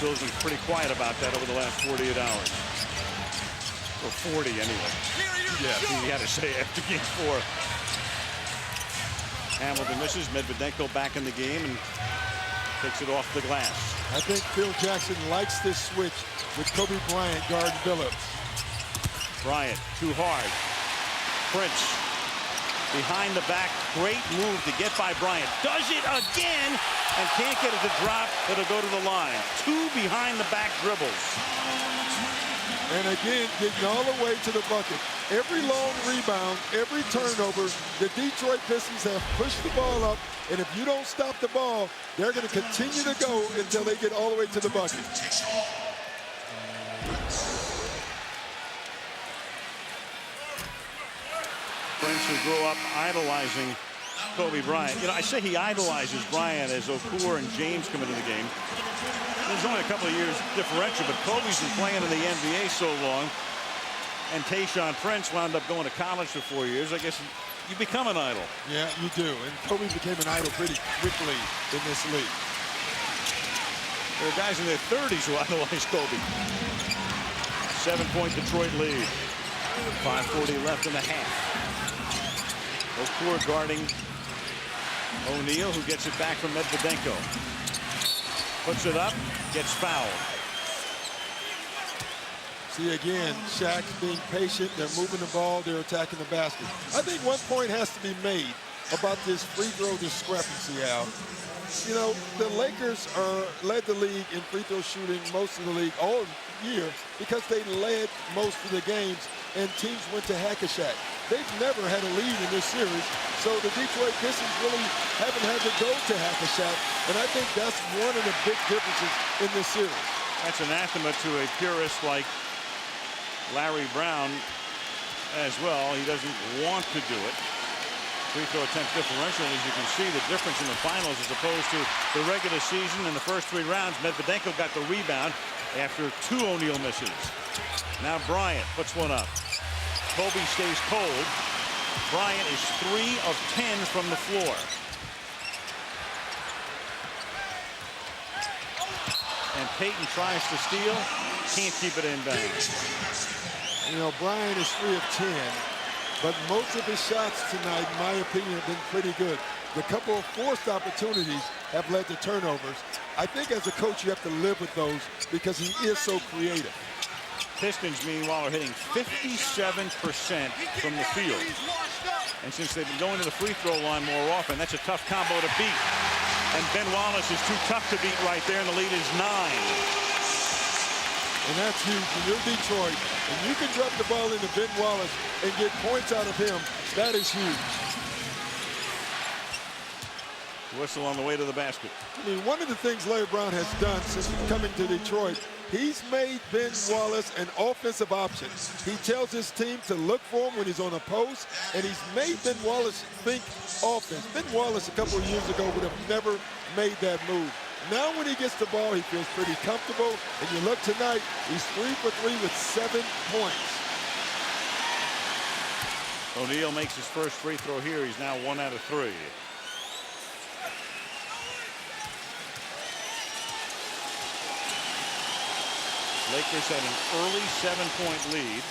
Phil's been pretty quiet about that over the last 48 hours. Or 40 anyway. Yeah, he had to say after game 4. Hamilton misses. Medvedenko back in the game and takes it off the glass. I think Phil Jackson likes this switch with Kobe Bryant guarding Billups. Bryant, too hard. Prince, behind the back, great move to get by Bryant. Does it again and can't get it to drop. It'll go to the line. 2 behind the back dribbles. And again, getting all the way to the bucket. Every long rebound, every turnover, the Detroit Pistons have pushed the ball up. And if you don't stop the ball, they're going to continue to go until they get all the way to the bucket. Prince, who grew up idolizing Kobe Bryant. You know, I say he idolizes Bryant as Okur and James come into the game. There's only a couple of years differential, but Kobe's been playing in the NBA so long, and Tayshaun Prince wound up going to college for 4 years. I guess you become an idol. Yeah, you do. And Kobe became an idol pretty quickly in this league. There are guys in their 30s who idolize Kobe. 7-point Detroit lead. 5:40 left in the half. Okur guarding O'Neal, who gets it back from Medvedenko. Puts it up, gets fouled. See, again, Shaq's being patient. They're moving the ball. They're attacking the basket. I think one point has to be made about this free throw discrepancy, Al. You know, the Lakers led the league in free throw shooting most of the league all year because they led most of the games and teams went to hack-a-shack. They've never had a lead in this series, so the Detroit Pistons really haven't had to go to hack-a-shack, and I think that's one of the big differences in this series. That's anathema to a purist like Larry Brown as well. He doesn't want to do it. Free throw attempt differential, as you can see, the difference in the finals as opposed to the regular season. In the first 3 rounds, Medvedenko got the rebound after 2 O'Neal misses. Now Bryant puts one up. Kobe stays cold. Bryant is 3 of 10 from the floor. And Payton tries to steal, can't keep it inbound. You know, Bryant is 3 of 10, but most of his shots tonight, in my opinion, have been pretty good. The couple of forced opportunities have led to turnovers. I think as a coach, you have to live with those because he is so creative. Pistons, meanwhile, are hitting 57% from the field. And since they've been going to the free throw line more often, that's a tough combo to beat. And Ben Wallace is too tough to beat right there, and the lead is 9. And that's huge. When you're Detroit, and you can drop the ball into Ben Wallace and get points out of him, that is huge. Whistle on the way to the basket. I mean, one of the things Larry Brown has done since coming to Detroit, he's made Ben Wallace an offensive option. He tells his team to look for him when he's on a post, and he's made Ben Wallace think offense. Ben Wallace a couple of years ago would have never made that move. Now when he gets the ball, he feels pretty comfortable. And you look tonight, he's 3 for 3 with 7 points. O'Neal makes his first free throw here. He's now 1 out of 3. Lakers had an early 7-point lead.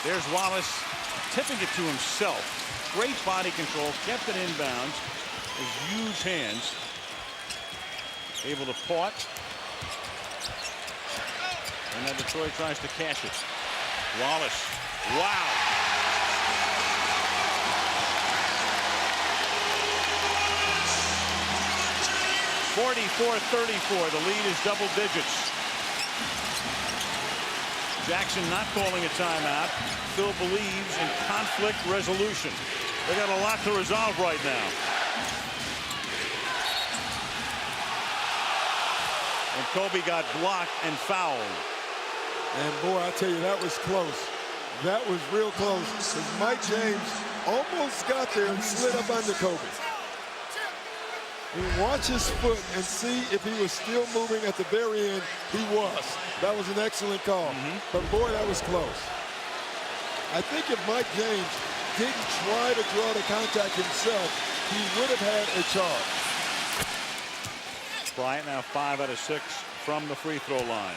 There's Wallace tipping it to himself. Great body control, kept it inbounds. His huge hands. Able to pot. And then Detroit tries to cash it. Wallace. Wow. (44-34). The lead is double digits. Jackson not calling a timeout. Phil believes in conflict resolution. They got a lot to resolve right now. And Kobe got blocked and fouled. And boy, I tell you, that was close. That was real close. Because Mike James almost got there and slid up under Kobe. And watch his foot and see if he was still moving at the very end. He was. That was an excellent call. But boy, that was close. I think if Mike James didn't try to draw the contact himself, he would have had a charge. Bryant now 5 out of 6 from the free throw line.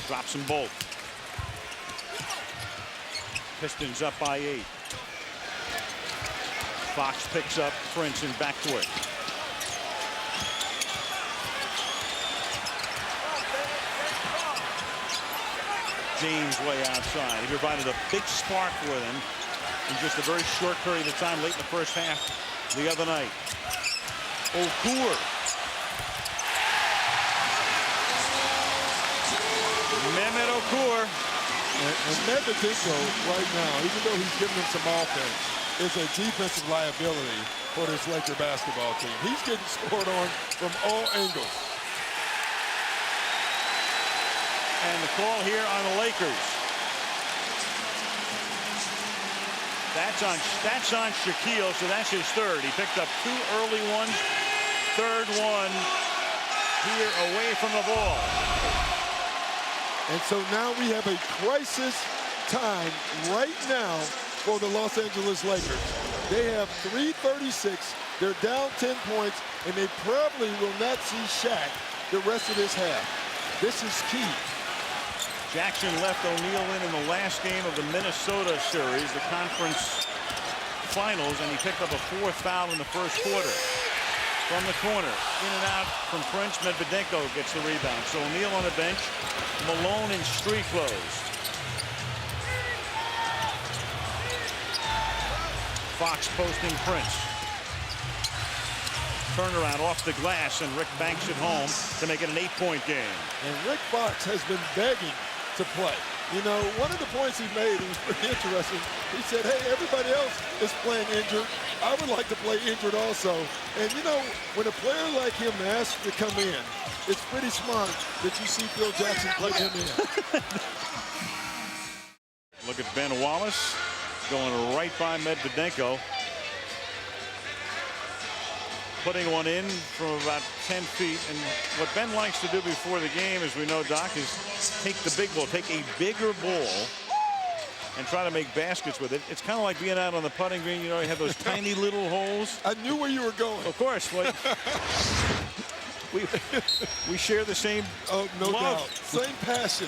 Drops them both. Pistons up by 8. Fox picks up Prince in backcourt. James way outside. He provided a big spark for them in just a very short period of time late in the first half the other night. Okur. Mehmet Okur. And Medvedenko right now, even though he's giving them some offense, is a defensive liability for this Laker basketball team. He's getting scored on from all angles. And the call here on the Lakers. That's on Shaquille, so that's his third. He picked up 2 early ones. Third one here away from the ball. And so now we have a crisis time right now for the Los Angeles Lakers. They have 3:36. They're down 10 points, and they probably will not see Shaq the rest of this half. This is key. Jackson left O'Neal in the last game of the Minnesota series, the conference finals, and he picked up a 4th foul in the first quarter. From the corner, in and out from Prince. Medvedenko gets the rebound. So O'Neal on the bench. Malone in street clothes. Fox posting Prince. Turnaround off the glass, and Rick banks it home to make it an 8-point game. And Rick Fox has been begging to play. You know, one of the points he made was pretty interesting. He said, hey, everybody else is playing injured. I would like to play injured also. And, you know, when a player like him asks to come in, it's pretty smart that you see Phil Jackson plug him in. Look at Ben Wallace going right by Medvedenko. Putting one in from about 10 feet. And what Ben likes to do before the game, as we know, Doc, is take the big ball, take a bigger ball, and try to make baskets with it. It's kind of like being out on the putting green. You know, you have those tiny little holes. I knew where you were going. Of course. Like, we share the same no love. doubt. Same passion.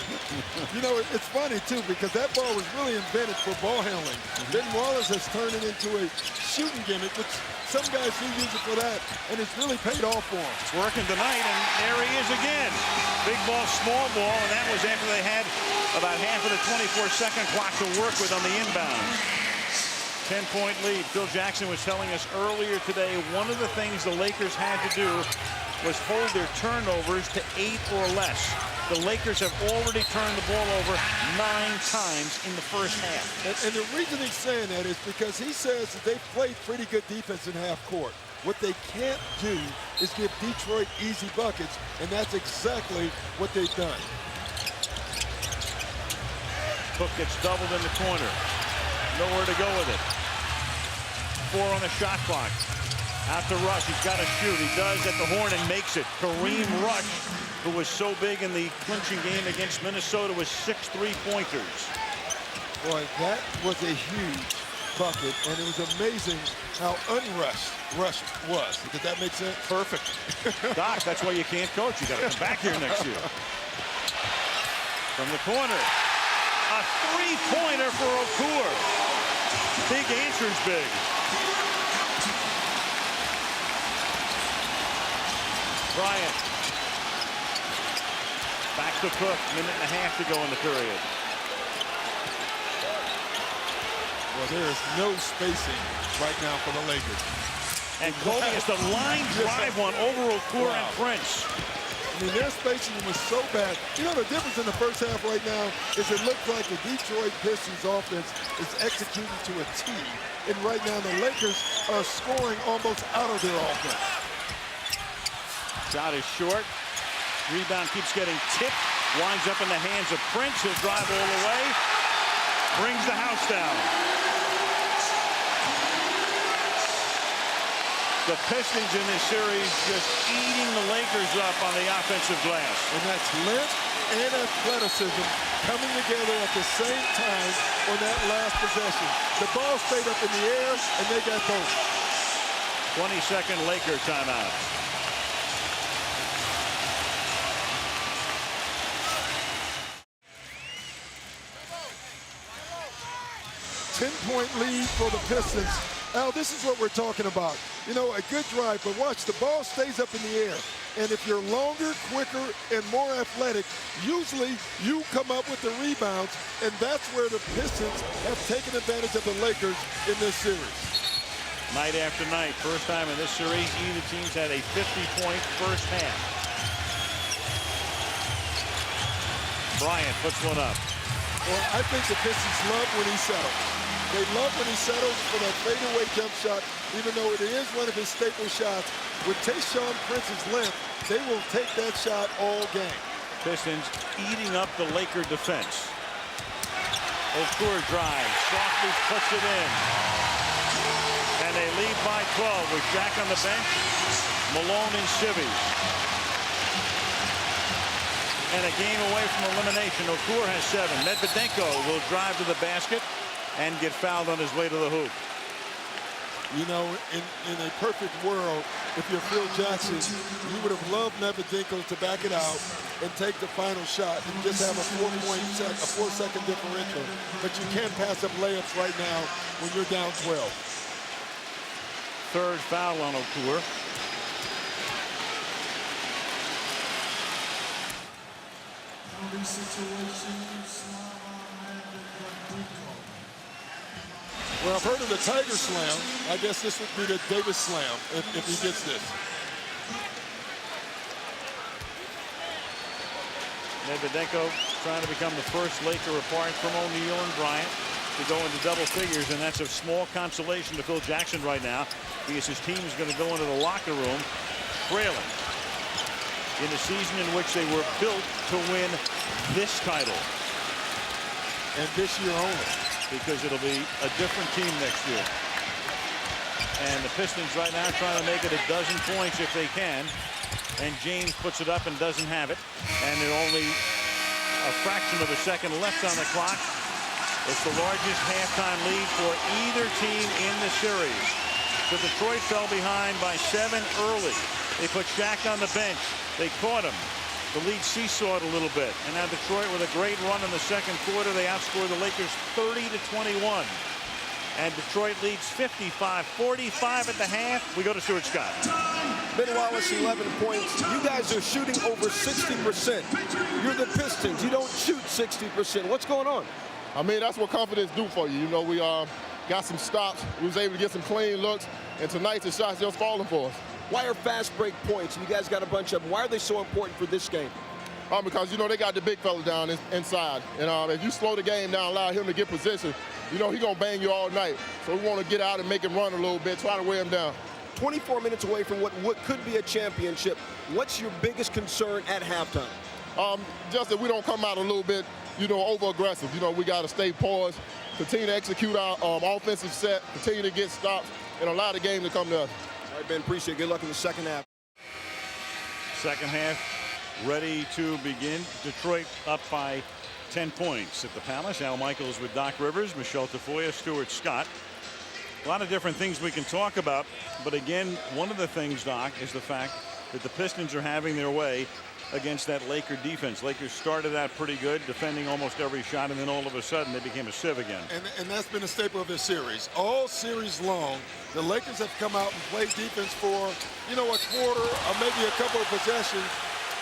You know, it's funny, too, because that ball was really invented for ball handling. Ben Wallace has turned it into a shooting gimmick, which some guys do use it for that, and it's really paid off for him. It's working tonight, and there he is again. Big ball, small ball, and that was after they had about half of the 24-second clock to work with on the inbound. 10-point lead. Phil Jackson was telling us earlier today one of the things the Lakers had to do was hold their turnovers to 8 or less. The Lakers have already turned the ball over 9 times in the first half. And the reason he's saying that is because he says that they've played pretty good defense in half court. What they can't do is give Detroit easy buckets, and that's exactly what they've done. Cook gets doubled in the corner. Nowhere to go with it. 4 on the shot clock. Out to Rush. He's got to shoot. He does at the horn and makes it. Kareem Rush, who was so big in the clinching game against Minnesota, with 6 3-pointers. Boy, that was a huge bucket, and it was amazing how unrushed Rush was. Did that make sense? Perfect. Doc, that's why you can't coach. You got to come back here next year. From the corner, a 3-pointer for Okur. Big answer's big. Bryant. Back to Cook. Minute and a half to go in the period. Well, there is no spacing right now for the Lakers. And Kobe is the line drive one over Okur and Prince. I mean, their spacing was so bad. You know, the difference in the first half right now is it looks like the Detroit Pistons offense is executing to a T. And right now the Lakers are scoring almost out of their offense. Shot is short. Rebound keeps getting tipped. Winds up in the hands of Prince. He'll drive all the way. Brings the house down. The Pistons in this series just eating the Lakers up on the offensive glass. And that's length and athleticism coming together at the same time on that last possession. The ball stayed up in the air, and they got both. 20-second Laker timeout. Ten-point lead for the Pistons. Al, this is what we're talking about. You know, a good drive, but watch, the ball stays up in the air. And if you're longer, quicker, and more athletic, usually you come up with the rebounds, and that's where the Pistons have taken advantage of the Lakers in this series. Night after night, first time in this series, either team's had a 50-point first half. Bryant puts one up. Well, I think the Pistons love when he settles. They love when he settles for that fadeaway jump shot, even though it is one of his staple shots. With Tayshaun Prince's length, they will take that shot all game. Pistons eating up the Laker defense. Okur drives, softly puts it in. And they lead by 12 with Shaq on the bench, Malone and Sivvy. And a game away from elimination. Okur has 7. Medvedenko will drive to the basket and get fouled on his way to the hoop. You know, in a perfect world, if you're Phil Jackson, you would have loved Medvedenko to back it out and take the final shot and just have a 4-second differential. But you can't pass up layups right now when you're down 12. Third foul on Okur. Well, I've heard of the Tiger Slam. I guess this would be the Davis Slam if he gets this. Medvedenko trying to become the first Laker apart from O'Neal and Bryant to go into double figures, and that's a small consolation to Phil Jackson right now because his team is going to go into the locker room trailing in a season in which they were built to win this title. And this year only. Because it'll be a different team next year. And the Pistons right now trying to make it a dozen points if they can. And James puts it up and doesn't have it. And there only a fraction of a second left on the clock. It's the largest halftime lead for either team in the series. So Detroit fell behind by 7 early. They put Shaq on the bench. They caught him. The lead seesawed a little bit. And now Detroit with a great run in the second quarter. They outscore the Lakers 30-21. And Detroit leads 55-45 at the half. We go to Stuart Scott. Ben Wallace, 11 points. You guys are shooting over 60%. You're the Pistons. You don't shoot 60%. What's going on? I mean, that's what confidence do for you. You know, we got some stops. We was able to get some clean looks. And tonight, the shots just falling for us. Why are fast break points? You guys got a bunch of them. Why are they so important for this game? Because, you know, they got the big fella down inside. And if you slow the game down, allow him to get position, you know, he's going to bang you all night. So we want to get out and make him run a little bit, try to wear him down. 24 minutes away from what could be a championship. What's your biggest concern at halftime? Just that we don't come out a little bit, you know, over-aggressive. You know, we got to stay poised, continue to execute our offensive set, continue to get stops, and allow the game to come to us. All right, Ben, appreciate it. Good luck in the second half. Second half ready to begin. Detroit up by 10 points at the Palace. Al Michaels with Doc Rivers, Michelle Tafoya, Stuart Scott. A lot of different things we can talk about. But again, one of the things, Doc, is the fact that the Pistons are having their way against that Laker defense. Lakers started out pretty good, defending almost every shot, and then all of a sudden they became a sieve again. And that's been a staple of this series. All series long, the Lakers have come out and played defense for, you know, a quarter or maybe a couple of possessions,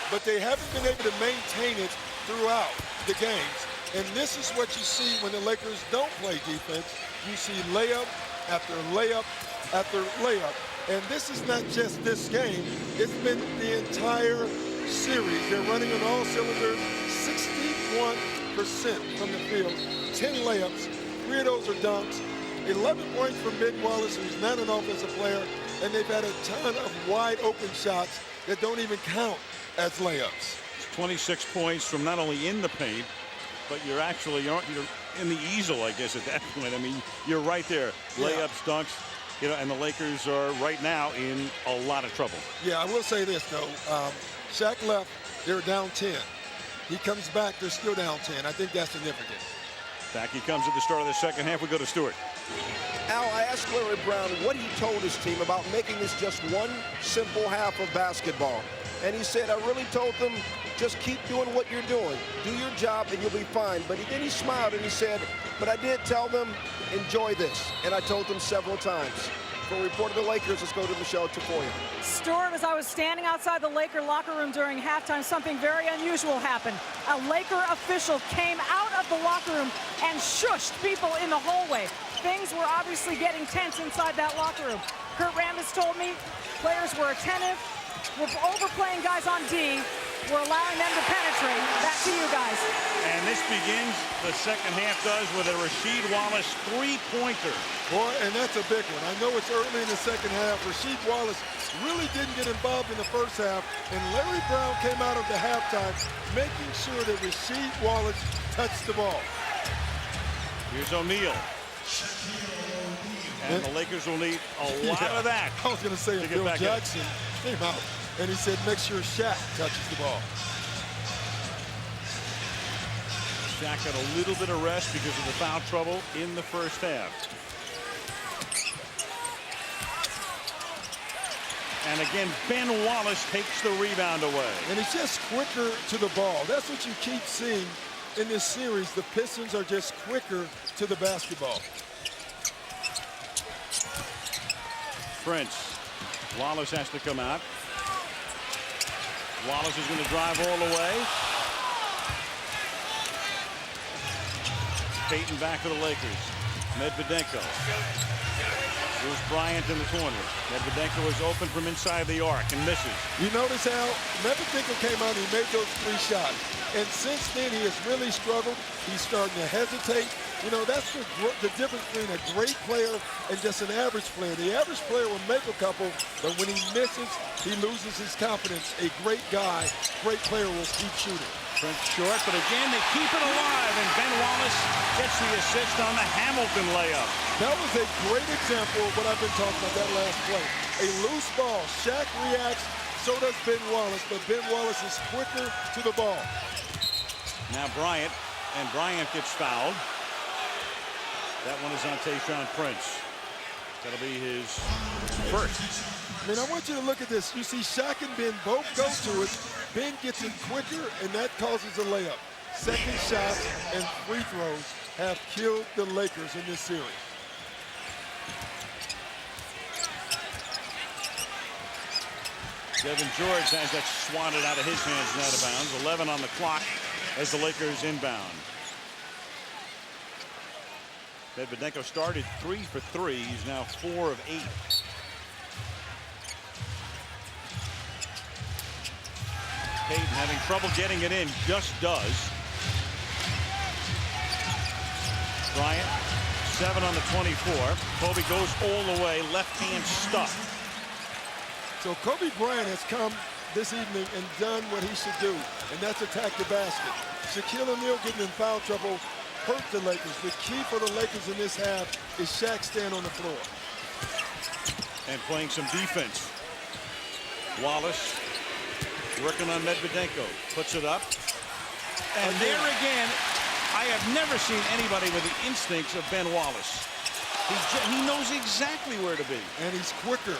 but they haven't been able to maintain it throughout the games. And this is what you see when the Lakers don't play defense. You see layup after layup after layup. And this is not just this game. It's been the entire series. They're running on all cylinders, 61% from the field, 10 layups, 3 of those are dunks, 11 points from Ben Wallace, who's not an offensive player, and they've had a ton of wide open shots that don't even count as layups. 26 points from not only in the paint, but you're in the easel, I guess, at that point. I mean, you're right there. Layups, dunks, you know, and the Lakers are right now in a lot of trouble. Yeah, I will say this, though. Shaq left, they were down 10. He comes back, they're still down 10. I think that's significant. Back he comes at the start of the second half. We go to Stewart. Al, I asked Larry Brown what he told his team about making this just one simple half of basketball. And he said, I really told them, just keep doing what you're doing. Do your job and you'll be fine. But then he smiled and he said, but I did tell them, enjoy this. And I told them several times. For a report of the Lakers, let's go to Michelle Tafoya. Stuart, as I was standing outside the Laker locker room during halftime, something very unusual happened. A Laker official came out of the locker room and shushed people in the hallway. Things were obviously getting tense inside that locker room. Kurt Rambis told me players were attentive. We're overplaying guys on D. We're allowing them to penetrate. Back to you guys. And this begins, the second half does, with a Rasheed Wallace three-pointer. Boy, and that's a big one. I know it's early in the second half. Rasheed Wallace really didn't get involved in the first half, and Larry Brown came out of the halftime making sure that Rasheed Wallace touched the ball. Here's O'Neal. And the Lakers will need a lot of that. I was going to say, Phil Jackson came out, and he said, make sure Shaq touches the ball. Shaq got a little bit of rest because of the foul trouble in the first half. And again, Ben Wallace takes the rebound away. And he's just quicker to the ball. That's what you keep seeing in this series. The Pistons are just quicker to the basketball. Prince. Wallace has to come out. Wallace is going to drive all the way. Payton back for the Lakers. Medvedenko. Here's Bryant in the corner. Medvedenko is open from inside the arc and misses. You notice how Medvedenko came out and he made those 3 shots. And since then, he has really struggled. He's starting to hesitate. You know, that's the difference between a great player and just an average player. The average player will make a couple, but when he misses, he loses his confidence. A great guy, great player will keep shooting. Prince short, but again, they keep it alive, and Ben Wallace gets the assist on the Hamilton layup. That was a great example of what I've been talking about that last play. A loose ball. Shaq reacts, so does Ben Wallace, but Ben Wallace is quicker to the ball. Now Bryant, and Bryant gets fouled. That one is on Tayshaun Prince. That'll be his first. I mean, I want you to look at this. You see Shaq and Ben both go to it. Ben gets it quicker, and that causes a layup. Second shots and free throws have killed the Lakers in this series. Devean George has that swatted out of his hands and out of bounds. 11 on the clock as the Lakers inbound. Medvedenko started 3 for 3. He's now 4 of 8. Payton having trouble getting it in, just does. Bryant, 7 on the 24. Kobe goes all the way, left hand stuck. So Kobe Bryant has come this evening and done what he should do, and that's attack the basket. Shaquille O'Neal getting in foul trouble hurt the Lakers. The key for the Lakers in this half is Shaq staying on the floor. And playing some defense. Wallace working on Medvedenko. Puts it up. And there again, I have never seen anybody with the instincts of Ben Wallace. He knows exactly where to be. And he's quicker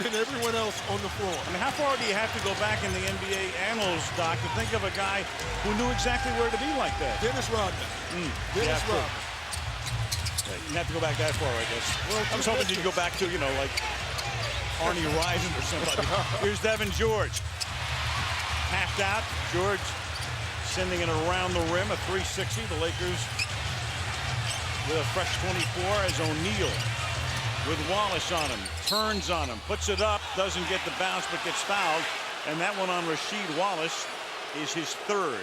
than everyone else on the floor. I mean, how far do you have to go back in the NBA annals, Doc, to think of a guy who knew exactly where to be like that? Dennis Rodman. Dennis Rodman. You have to go back that far, I guess. Well, I was hoping you'd go back to, you know, like Arnie Rison or somebody. Here's Devean George. Tapped out. George sending it around the rim, a 360. The Lakers with a fresh 24 as O'Neal with Wallace on him. Turns on him. Puts it up. Doesn't get the bounce, but gets fouled. And that one on Rasheed Wallace is his third.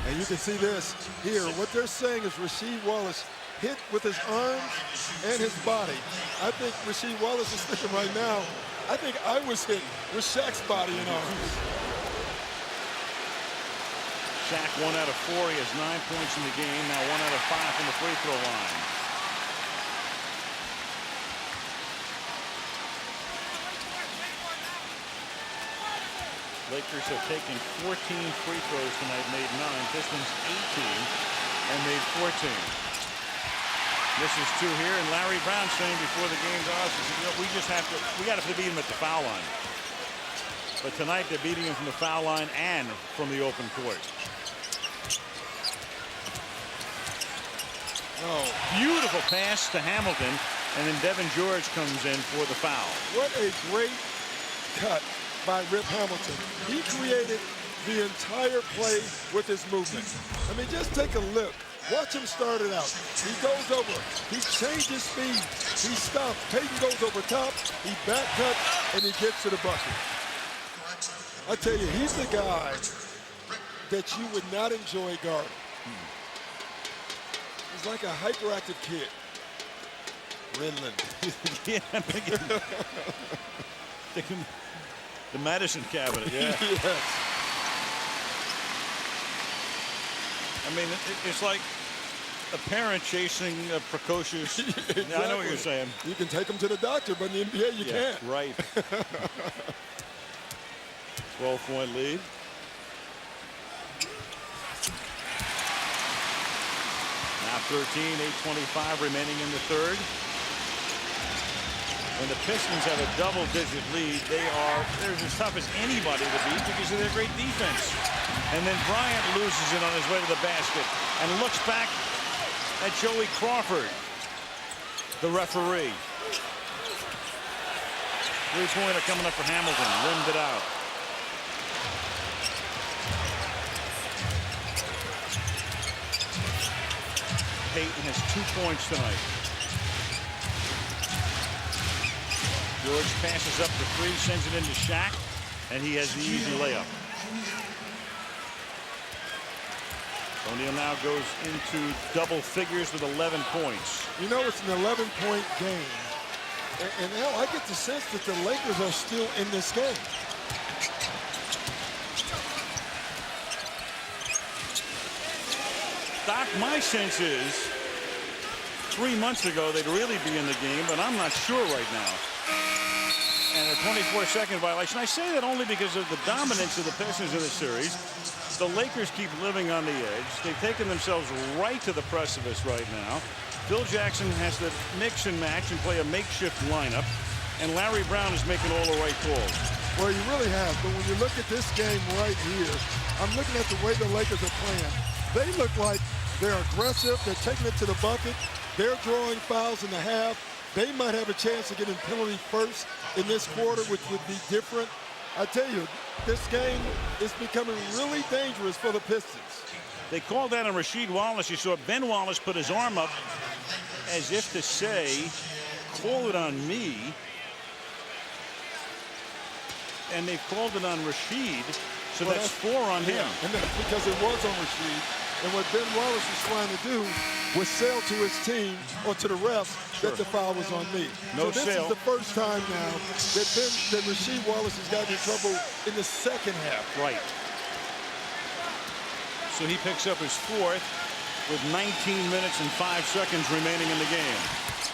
And you can see this here. What they're saying is Rasheed Wallace hit with his arms and his body. I think Rasheed Wallace is thinking right now, I think I was hit with Shaq's body and arms. Shaq 1 out of 4. He has 9 points in the game. Now 1 out of 5 from the free throw line. Lakers have taken 14 free throws tonight, made 9. Pistons 18 and made 14. This is 2 here, and Larry Brown saying before the game to us, you know, we got to beat him at the foul line. But tonight they're beating him from the foul line and from the open court. Oh, beautiful pass to Hamilton, and then Devean George comes in for the foul. What a great cut by Rip Hamilton. He created the entire play with his movement. I mean, just take a look. Watch him start it out. He goes over. He changes speed. He stops. Payton goes over top. He back cuts, and he gets to the bucket. I tell you, he's the guy that you would not enjoy guarding. He's like a hyperactive kid. Riddling. Yeah, I'm thinking the medicine cabinet, yeah. Yes. I mean, it's like a parent chasing a precocious. Exactly. Yeah, I know what you're saying. You can take him to the doctor, but in the NBA you can't. Right. 12-point lead. Now 13, 8:25 remaining in the third. When the Pistons have a double-digit lead, they're as tough as anybody to beat because of their great defense. And then Bryant loses it on his way to the basket and looks back at Joey Crawford, the referee. Three-pointer coming up for Hamilton. Rimmed it out. Payton has 2 points tonight. George passes up the 3, sends it into Shaq, and he has the easy layup. O'Neal now goes into double figures with 11 points. You know, it's an 11-point game. And now I get the sense that the Lakers are still in this game. Doc, my sense is 3 months ago they'd really be in the game, but I'm not sure right now. And a 24-second violation. I say that only because of the dominance of the Pistons in the series. The Lakers keep living on the edge. They've taken themselves right to the precipice right now. Phil Jackson has to mix and match and play a makeshift lineup. And Larry Brown is making all the right calls. Well, you really have. But when you look at this game right here, I'm looking at the way the Lakers are playing. They look like they're aggressive. They're taking it to the bucket. They're drawing fouls in the half. They might have a chance to get in penalty first in this quarter, which would be different. I tell you, this game is becoming really dangerous for the Pistons. They called that on Rasheed Wallace. You saw Ben Wallace put his arm up as if to say, call it on me. And they've called it on Rasheed, so well, that's 4 on him. And that's because it was on Rasheed. And what Ben Wallace was trying to do was sell to his team or to the refs that the foul was on me. No so this sale. is the first time now that Rasheed Wallace has gotten in trouble in the second half. Right. So he picks up his 4th with 19 minutes and 5 seconds remaining in the game.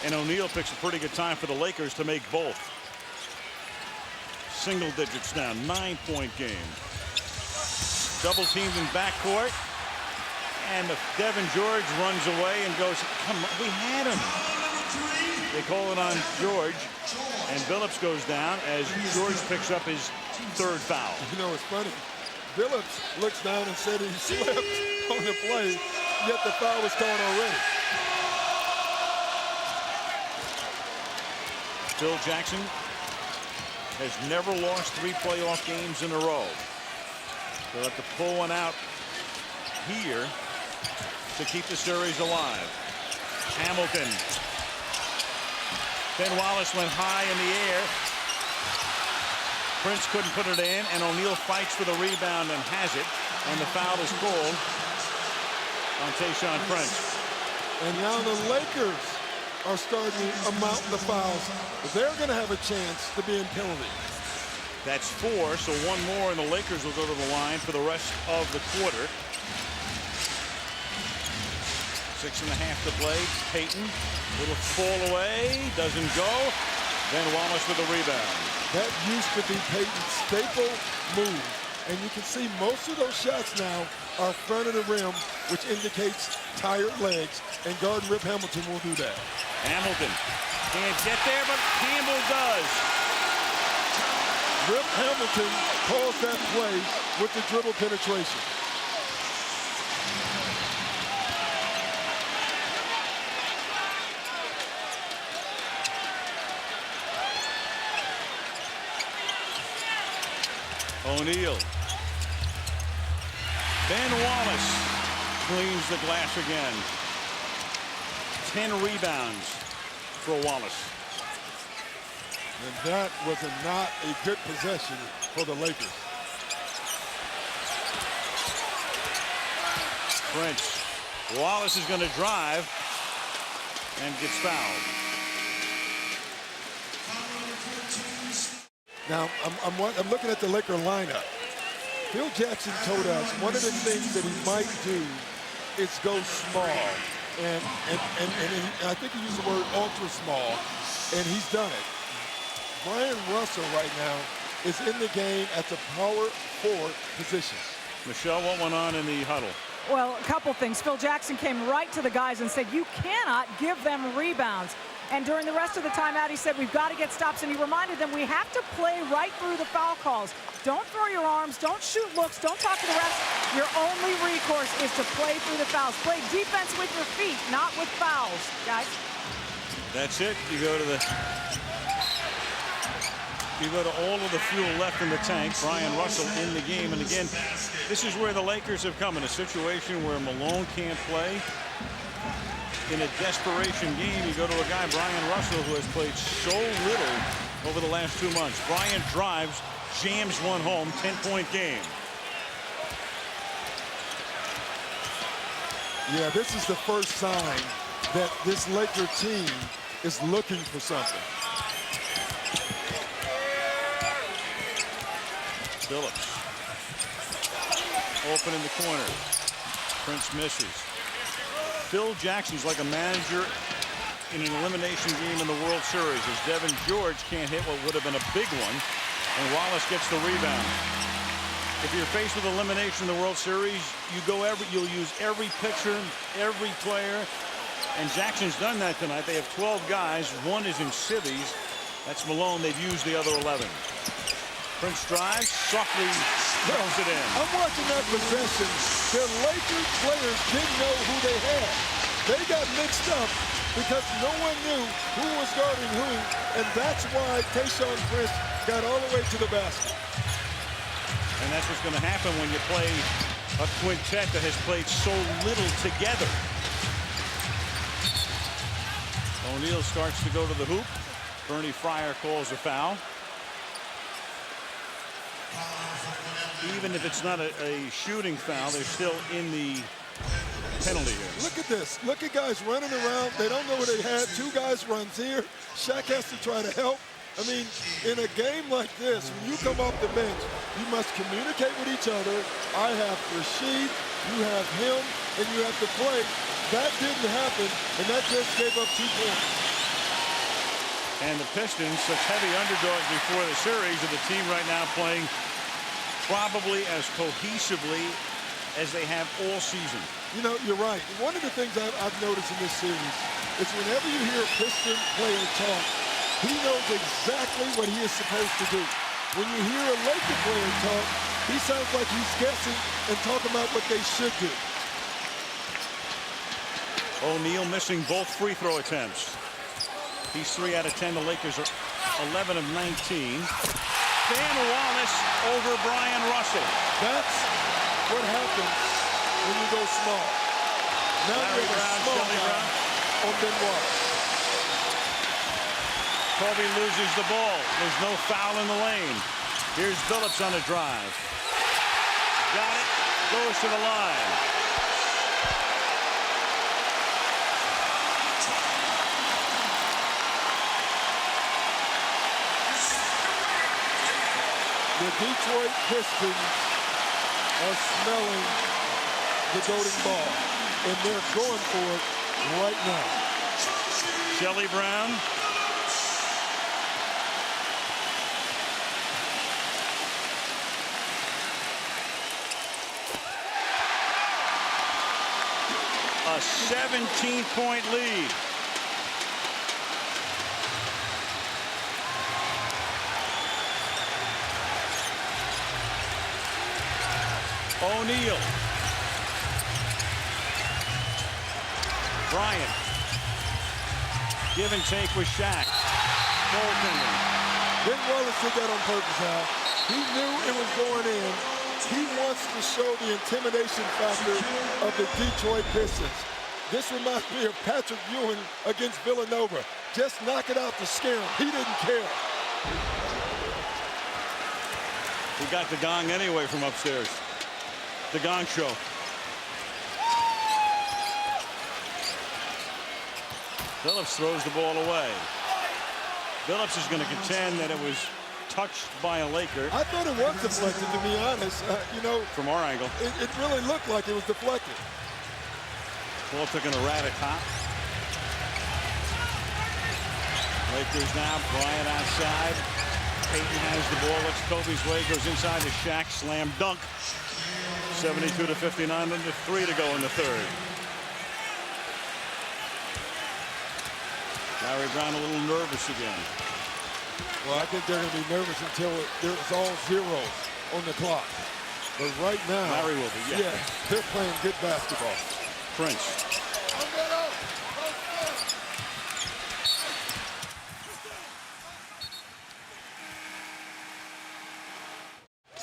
And O'Neal picks a pretty good time for the Lakers to make both. Single digits now, 9-point game. Double teamed in backcourt. And Devean George runs away and goes, come on, we had him. They call it on George, and Billups goes down as George picks up his 3rd foul. You know, it's funny. Billups looks down and said he slipped on the play, yet the foul was called already. Phil Jackson has never lost 3 playoff games in a row. They'll have to pull one out here to keep the series alive. Hamilton. Ben Wallace went high in the air. Prince couldn't put it in, and O'Neal fights for the rebound and has it. And the foul is called on Tayshaun Prince. And now the Lakers are starting to amount the fouls. They're going to have a chance to be in penalty. That's 4, so 1 more, and the Lakers will go to the line for the rest of the quarter. 6.5 to play. Payton, little fall away, doesn't go. Ben Wallace with the rebound. That used to be Payton's staple move. And you can see most of those shots now are front of the rim, which indicates tired legs. And guard Rip Hamilton will do that. Hamilton can't get there, but Campbell does. Rip Hamilton calls that play with the dribble penetration. O'Neal. Ben Wallace cleans the glass again. 10 rebounds for Wallace. And that was not a good possession for the Lakers. Prince. Wallace is going to drive and gets fouled. Now, I'm looking at the Laker lineup. Phil Jackson told us one of the things that he might do is go small. And I think he used the word ultra small, and he's done it. Bryon Russell right now is in the game at the power forward position. Michelle, what went on in the huddle? Well, a couple things. Phil Jackson came right to the guys and said, you cannot give them rebounds. And during the rest of the timeout, he said, we've got to get stops. And he reminded them, we have to play right through the foul calls. Don't throw your arms. Don't shoot looks. Don't talk to the refs. Your only recourse is to play through the fouls. Play defense with your feet, not with fouls, guys. That's it. You go to all of the fuel left in the tank. Bryon Russell in the game. And again, this is where the Lakers have come in a situation where Malone can't play. in a desperation game, you go to a guy, Bryon Russell, who has played so little over the last 2 months. Bryant drives, jams one home, 10-point game. Yeah, this is the first sign that this Laker team is looking for something. Billups. Open in the corner. Prince misses. Phil Jackson's like a manager in an elimination game in the World Series, as Devean George can't hit what would have been a big one, and Wallace gets the rebound. If you're faced with elimination in the World Series, you'll use every pitcher, every player, and Jackson's done that tonight. They have 12 guys. One is in civvies. That's Malone. They've used the other 11. Prince drives, softly throws it in. I'm watching that possession. The Lakers players didn't know who they had. They got mixed up because no one knew who was guarding who, and that's why Tayshaun Prince got all the way to the basket. And that's what's going to happen when you play a quintet that has played so little together. O'Neal starts to go to the hoop. Bernie Fryer calls a foul. Even if it's not a shooting foul, they're still in the penalty here. Look at this. Look at guys running around. They don't know what they had. Two guys runs here. Shaq has to try to help. I mean, in a game like this, when you come off the bench, you must communicate with each other. I have Rasheed, you have him, and you have to play. That didn't happen, and that just gave up 2 points. And the Pistons, such heavy underdogs before the series, are the team right now playing probably as cohesively as they have all season. You know, you're right. One of the things I've noticed in this series is whenever you hear a Piston player talk, he knows exactly what he is supposed to do. When you hear a Laker player talk, he sounds like he's guessing and talking about what they should do. O'Neal missing both free throw attempts. He's 3 out of 10. The Lakers are 11 of 19. Dan Wallace over Bryon Russell. That's what happens when you go small. Now Larry you have Brown, a small Shelly guy Brown. on Ben Wallace. Kobe loses the ball. There's no foul in the lane. Here's Billups on a drive. Got it. Goes to the line. The Detroit Pistons are smelling the golden ball, and they're going for it right now. Shelly Brown. A 17-point lead. O'Neal. Bryant. Give and take with Shaq. Goaltending. Ben Wallace did that on purpose, Al. He knew it was going in. He wants to show the intimidation factor of the Detroit Pistons. This reminds me of Patrick Ewing against Villanova. Just knock it out to scare him. He didn't care. He got the gong anyway from upstairs. The Gong Show. Billups throws the ball away. Billups is going to contend that it was touched by a Laker. I thought it was deflected, to be honest. You know, from our angle, it really looked like it was deflected. Ball took an erratic hop. Lakers now. Bryant outside. Payton has the ball. Looks Kobe's way. Goes inside to Shaq. Slam dunk. 72-59. Under 3 to go in the third. Larry Brown a little nervous again. Well, I think they're going to be nervous until there's all zeros on the clock. But right now, Larry will be, yeah. They're playing good basketball. Prince.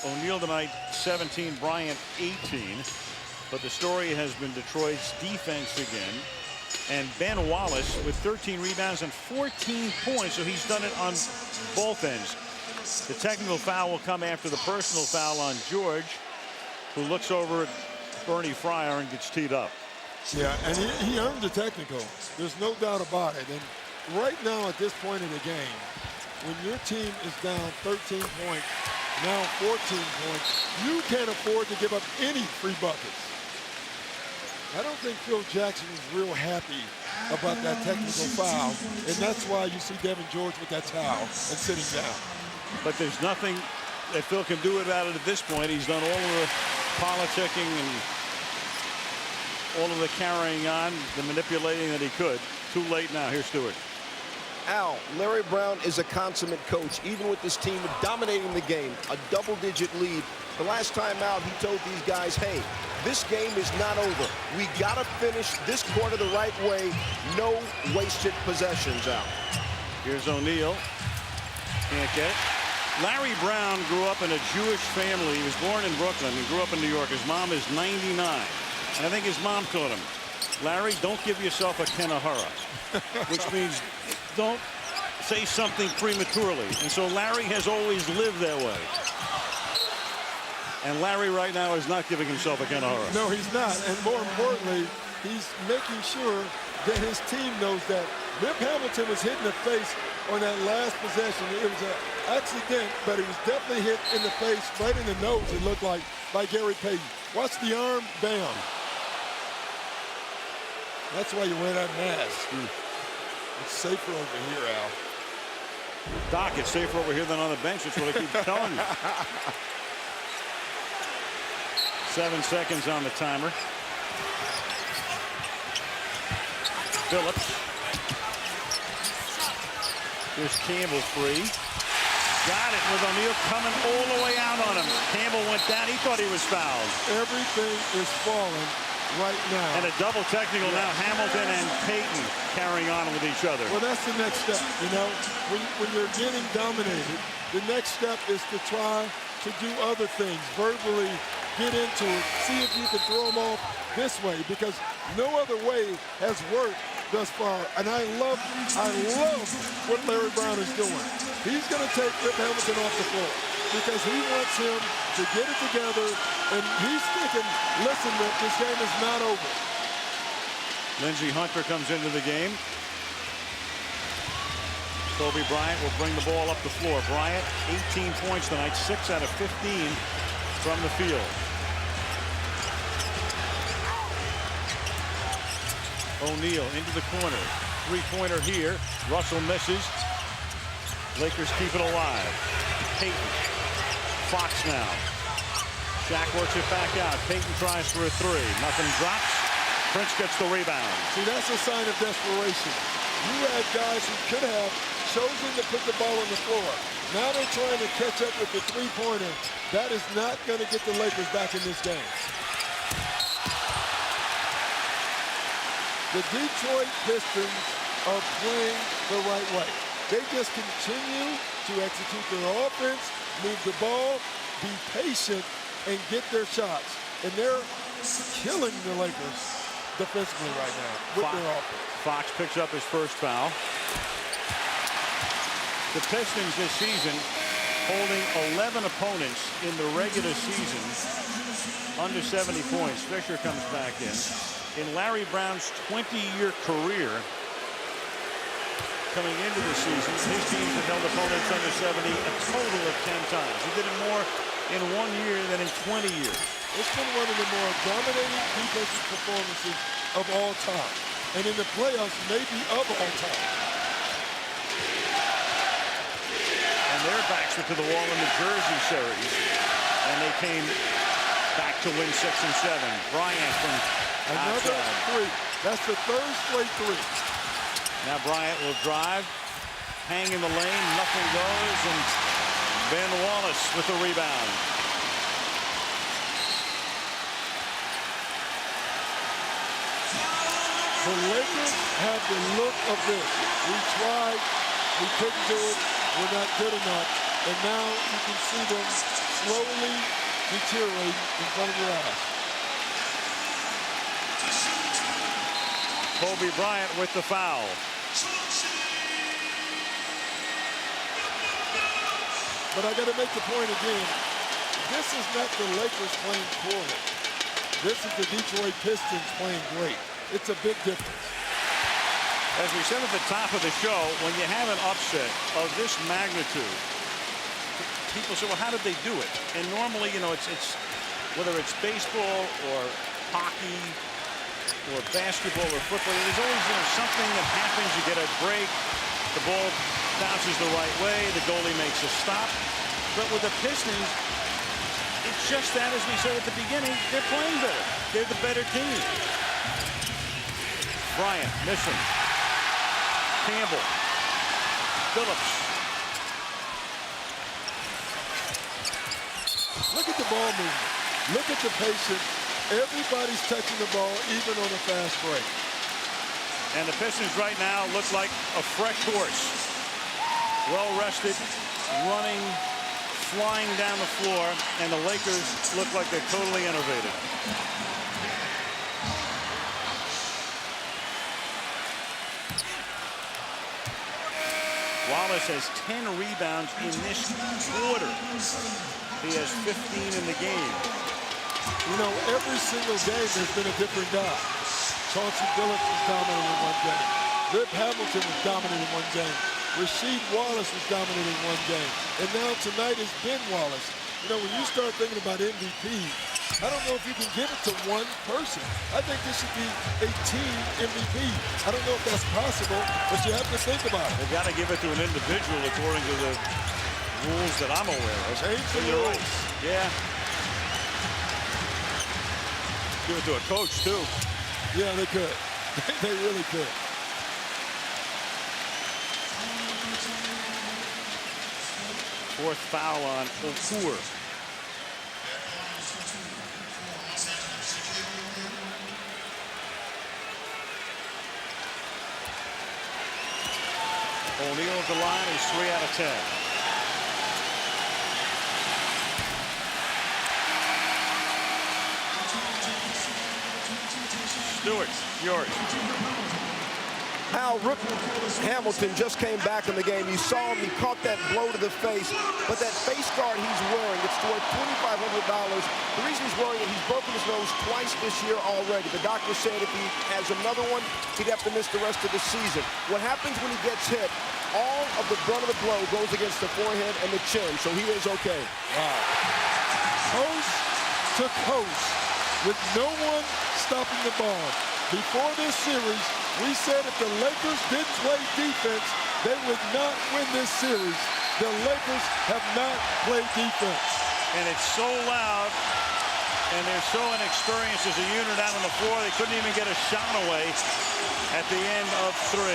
O'Neal tonight, 17, Bryant 18. But the story has been Detroit's defense again. And Ben Wallace with 13 rebounds and 14 points, so he's done it on both ends. The technical foul will come after the personal foul on George, who looks over at Bernie Fryer and gets teed up. Yeah, and he earned the technical. There's no doubt about it. And right now at this point in the game, when your team is down 13 points, now 14 points, you can't afford to give up any free buckets. I don't think Phil Jackson was real happy about that technical foul, and that's why you see Devean George with that towel and sitting down. But there's nothing that Phil can do about it at this point. He's done all of the politicking and all of the carrying on, the manipulating that he could. Too late now. Here's Stewart. Al, Larry Brown is a consummate coach, even with this team dominating the game, a double-digit lead. The last time out, he told these guys, hey, this game is not over. We got to finish this quarter the right way. No wasted possessions, Al. Here's O'Neal. Can't get it. Larry Brown grew up in a Jewish family. He was born in Brooklyn and grew up in New York. His mom is 99. And I think his mom taught him, Larry, don't give yourself a Kenahara, which means don't say something prematurely. And so Larry has always lived that way. And Larry right now is not giving himself a Kenahara. No, he's not. And more importantly, he's making sure that his team knows that Rip Hamilton was hit in the face on that last possession. It was an accident, but he was definitely hit in the face, right in the nose, it looked like, by Gary Payton. Watch the arm, bam. That's why you wear that mask. It's safer over here, Al. Doc, it's safer over here than on the bench. That's what I keep telling you. 7 seconds on the timer. Billups. Here's Campbell free. Got it with O'Neal coming all the way out on him. Campbell went down. He thought he was fouled. Everything is falling right now. And a double technical now. Hamilton and Payton carrying on with each other. Well, that's the next step. You know, when you're getting dominated, the next step is to try to do other things, verbally get into it, see if you can throw them off this way, because no other way has worked thus far. And I love what Larry Brown is doing. He's going to take Rip Hamilton off the floor because he wants him to get it together, and he's thinking, listen, Rip, this game is not over. Lindsey Hunter comes into the game. Kobe Bryant will bring the ball up the floor. Bryant, 18 points tonight, 6 out of 15 from the field. O'Neal into the corner. Three-pointer here. Russell misses. Lakers keep it alive. Payton. Fox now. Shaq works it back out. Payton tries for a three. Nothing drops. Prince gets the rebound. See, that's a sign of desperation. You had guys who could have chosen to put the ball on the floor. Now they're trying to catch up with the three-pointer. That is not going to get the Lakers back in this game. The Detroit Pistons are playing the right way. They just continue to execute their offense, move the ball, be patient, and get their shots. And they're killing the Lakers defensively right now with their offense. Fox picks up his first foul. The Pistons this season holding 11 opponents in the regular season under 70 points. Fisher comes back in. In Larry Brown's 20-year career coming into the season, his teams have held opponents under 70 a total of 10 times. He did it more in 1 year than in 20 years. It's been one of the more dominating defensive performances of all time. And in the playoffs, maybe of all time. And their backs were to the wall in the Jersey series. And they came back to win 6 and 7. Bryant from another outside. Three. That's the third straight three. Now Bryant will drive, hang in the lane, nothing goes, and Ben Wallace with the rebound. The Lakers have the look of this. We tried, we couldn't do it, we're not good enough, and now you can see them slowly deteriorate in front of your eyes. Kobe Bryant with the foul. But I got to make the point again. This is not the Lakers playing poorly. This is the Detroit Pistons playing great. It's a big difference. As we said at the top of the show, when you have an upset of this magnitude, people say, well, how did they do it? And normally, you know, it's whether it's baseball or hockey or basketball or football, there's always, you know, something that happens. You get a break, the ball bounces the right way, the goalie makes a stop. But with the Pistons, it's just that, as we said at the beginning, they're playing better. They're the better team. Bryant missing. Campbell. Billups. Look at the ball movement. Look at the patience. Everybody's touching the ball, even on a fast break. And the Pistons right now look like a fresh horse. Well rested, running, flying down the floor, and the Lakers look like they're totally innovative. Wallace has 10 rebounds in this quarter. He has 15 in the game. You know, every single game there's been a different guy. Chauncey Billups was dominant in one game. Rip Hamilton was dominant in one game. Rasheed Wallace was dominant in one game. And now tonight is Ben Wallace. You know, when you start thinking about MVP, I don't know if you can give it to one person. I think this should be a team MVP. I don't know if that's possible, but you have to think about it. They've got to give it to an individual according to the rules that I'm aware of. Change the rules. Yeah. Give it to a coach, too. Yeah, they could. They really could. Fourth foul on Okur. O'Neal at the line is 3 out of 10. Stewart, yours. Al, Hamilton just came back in the game. You saw him, he caught that blow to the face, but that face guard he's wearing, it's worth $2,500. The reason he's wearing it, he's broken his nose twice this year already. The doctor said if he has another one, he'd have to miss the rest of the season. What happens when he gets hit, all of the brunt of the blow goes against the forehead and the chin, so he is okay. Wow. Coast to coast with no one stopping the ball. Before this series, we said if the Lakers didn't play defense, they would not win this series. The Lakers have not played defense. And it's so loud, and they're so inexperienced as a unit out on the floor, they couldn't even get a shot away at the end of 3.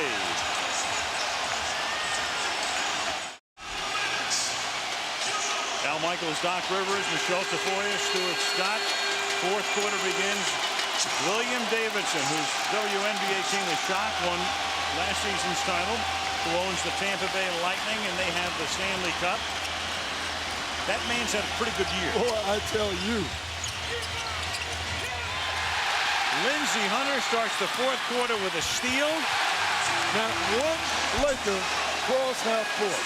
Al Michaels, Doc Rivers, Michelle Tafoya, Stuart Scott. Fourth quarter begins. William Davidson, whose WNBA team is shot, won last season's title, who owns the Tampa Bay Lightning, and they have the Stanley Cup. That man's had a pretty good year. Boy, I tell you. Lindsey Hunter starts the fourth quarter with a steal. Not one Laker cross half court.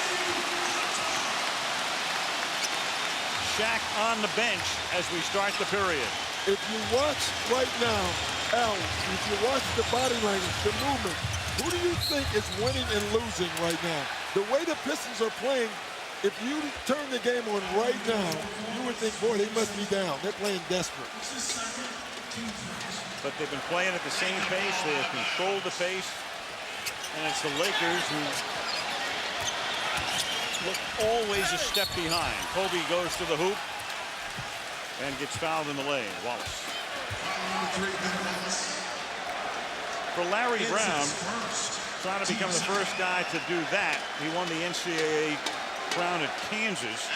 Shaq on the bench as we start the period. If you watch right now, Al, if you watch the body language, the movement, who do you think is winning and losing right now? The way the Pistons are playing, if you turn the game on right now, you would think, boy, they must be down. They're playing desperate. But they've been playing at the same pace. They have controlled the pace. And it's the Lakers who look always a step behind. Kobe goes to the hoop and gets fouled in the lane. Wallace. For Larry Brown, trying to become the first guy to do that. He won the NCAA crown at Kansas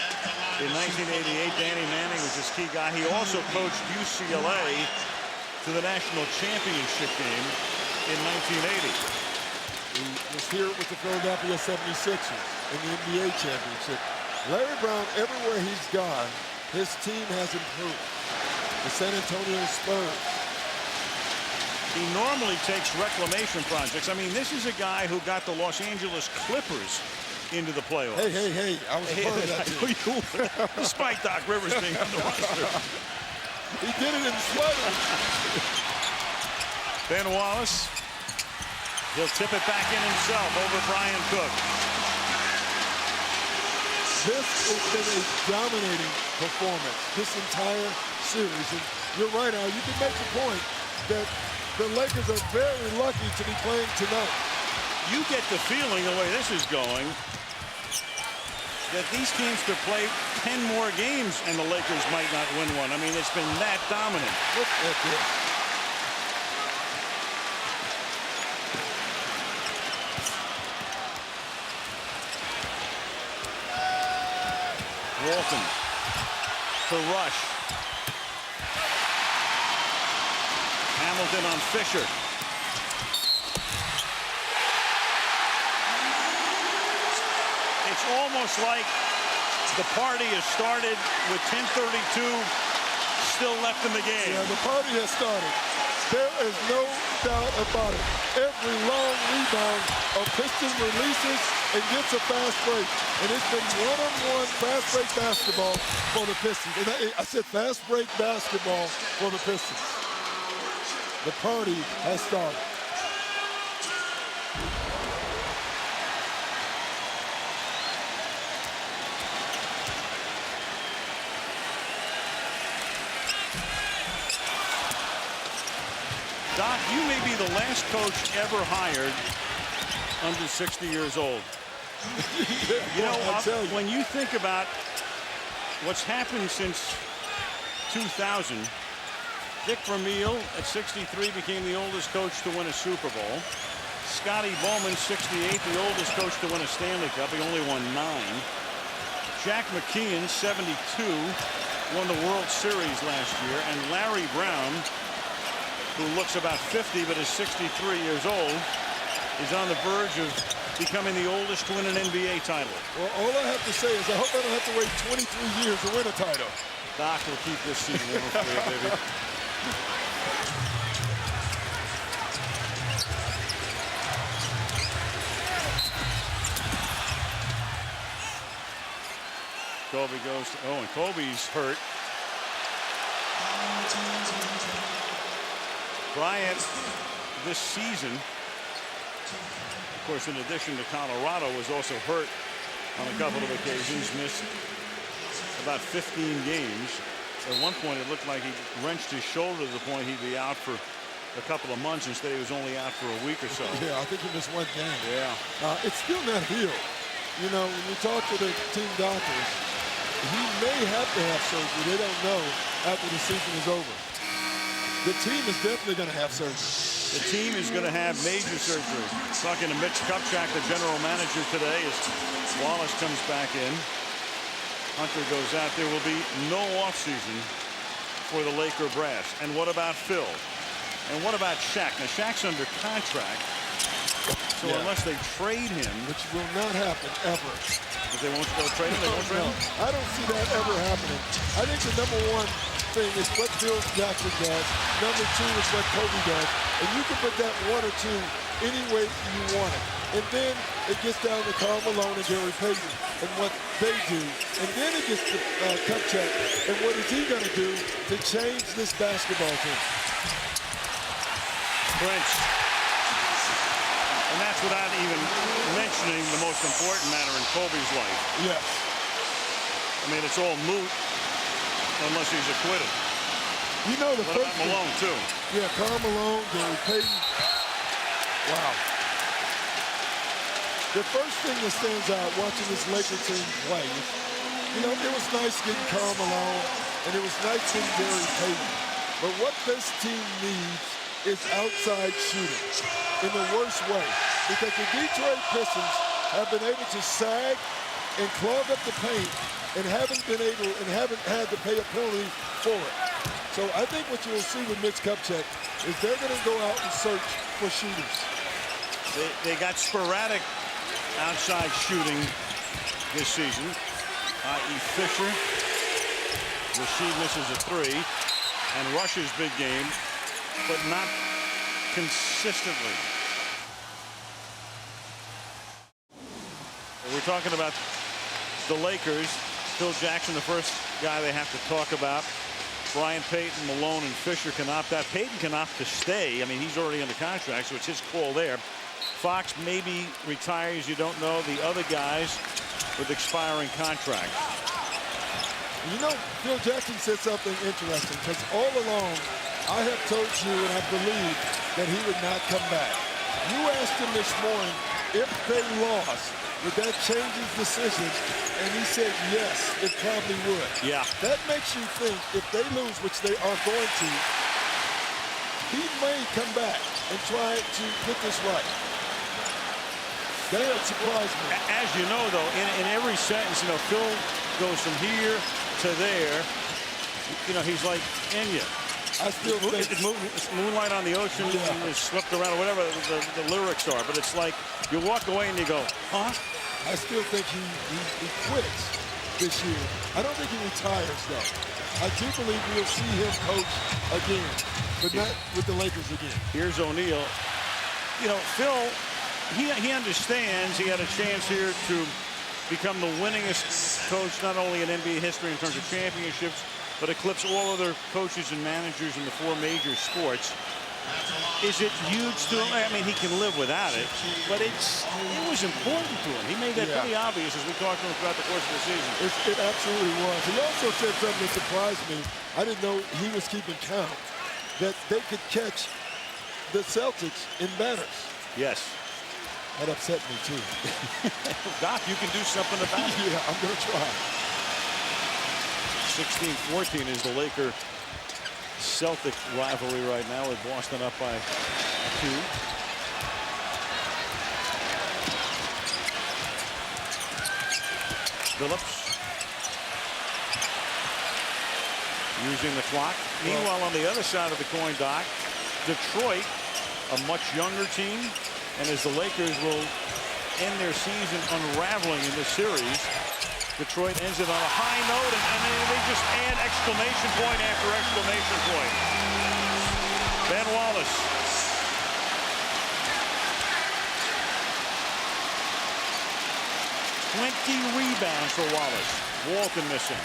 in 1988. Danny Manning was his key guy. He also coached UCLA to the national championship game in 1980. He was here with the Philadelphia 76ers in the NBA championship. Larry Brown, everywhere he's gone, his team has improved. The San Antonio Spurs. He normally takes reclamation projects. I mean, this is a guy who got the Los Angeles Clippers into the playoffs. Hey, I was a part of that team. Despite Doc Rivers being on the roster. He did it in sweaters. Ben Wallace. He'll tip it back in himself over Brian Cook. This has been a dominating performance this entire series. And you're right, Al. You can make the point that the Lakers are very lucky to be playing tonight. You get the feeling, the way this is going, that these teams could play 10 more games and the Lakers might not win one. I mean, it's been that dominant. Look at this. Walton to Rush. Hamilton on Fisher. It's almost like the party has started with 10:32 still left in the game. Yeah, the party has started. There is no doubt about it. Every long rebound, a Piston releases and gets a fast break. And it's been one-on-one fast break basketball for the Pistons. And I said fast break basketball for the Pistons. The party has started. Doc, you may be the last coach ever hired under 60 years old. You know, when you think about what's happened since 2000, Dick Vermeil at 63 became the oldest coach to win a Super Bowl. Scotty Bowman, 68, the oldest coach to win a Stanley Cup. He only won 9. Jack McKeon, 72, won the World Series last year. And Larry Brown, who looks about 50 but is 63 years old, is on the verge of becoming the oldest to win an NBA title. Well, all I have to say is I hope I don't have to wait 23 years to win a title. Doc will keep this season over for you, baby. Kobe goes to, oh, and Kobe's hurt. Bryant this season, of course, in addition to Colorado, was also hurt on a couple of occasions, missed about 15 games. At one point, it looked like he wrenched his shoulder to the point he'd be out for a couple of months. Instead, he was only out for a week or so. Yeah, I think he missed one game. Yeah. It's still not healed. You know, when you talk to the team doctors, he may have to have surgery. They don't know after the season is over. The team is definitely going to have surgery. The team is going to have major surgery. Talking to Mitch Kupchak, the general manager today, as Wallace comes back in. Hunter goes out. There will be no offseason for the Laker brass. And what about Phil? And what about Shaq? Now, Shaq's under contract. So unless they trade him, which will not happen ever. If they won't go trade him, they won't trade him? I don't see that ever happening. I think the number one thing is what Phil Jackson does. Number two is what Kobe does. And you can put that one or two any way you want it. And then it gets down to Karl Malone and Gary Payton and what they do. And then it gets to Kupchak. And what is he going to do to change this basketball team? Prince. And that's without even mentioning the most important matter in Kobe's life. Yes. I mean, it's all moot unless he's acquitted. You know the what first about Malone, too? Yeah, Karl Malone, Gary Payton. Wow. The first thing that stands out watching this Laker team play is, you know, it was nice getting Karl Malone, and it was nice getting Gary Payton. But what this team needs is outside shooting in the worst way, because the Detroit Pistons have been able to sag and clog up the paint and haven't had to pay a penalty for it. So I think what you'll see with Mitch Kupchak is they're going to go out and search for shooters. They got sporadic outside shooting this season, i.e. Fisher. Rasheed misses a 3, and Rush's big game, but not consistently. We're talking about the Lakers. Phil Jackson, the first guy they have to talk about. Bryant, Payton, Malone, and Fisher can opt out. Payton can opt to stay. I mean, he's already under contract, so it's his call there. Fox maybe retires. You don't know. The other guys with expiring contracts. You know, Phil Jackson said something interesting, because all along I have told you and I believed that he would not come back. You asked him this morning if they lost, would that change his decision? And he said yes, it probably would. Yeah. That makes you think if they lose, which they are going to, he may come back and try to put this right. That would surprise me. As you know, though, in every sentence, you know, Phil goes from here to there. You know, he's like Enya. I still think it's Moonlight on the Ocean, yeah. It's slipped around, or whatever the lyrics are. But it's like you walk away and you go, huh? I still think he quits this year. I don't think he retires, though. I do believe we'll see him coach again, but not with the Lakers again. Here's O'Neal. You know, Phil, he understands he had a chance here to become the winningest coach, not only in NBA history in terms of championships, but eclipse all other coaches and managers in the 4 major sports. Is it huge to him? I mean, he can live without it, but it was important to him. He made that pretty obvious as we talked to him throughout the course of the season. It absolutely was. He also said something that surprised me. I didn't know he was keeping count, that they could catch the Celtics in banners. Yes. That upset me, too. Doc, you can do something about it. Yeah, I'm going to try. 16-14 is the Laker-Celtic rivalry right now, with Boston up by 2. Billups using the clock. Meanwhile, on the other side of the coin, Doc, Detroit, a much younger team, and as the Lakers will end their season unraveling in this series, Detroit ends it on a high note, and they just add exclamation point after exclamation point. Ben Wallace. Rebounds for Wallace. Walton missing.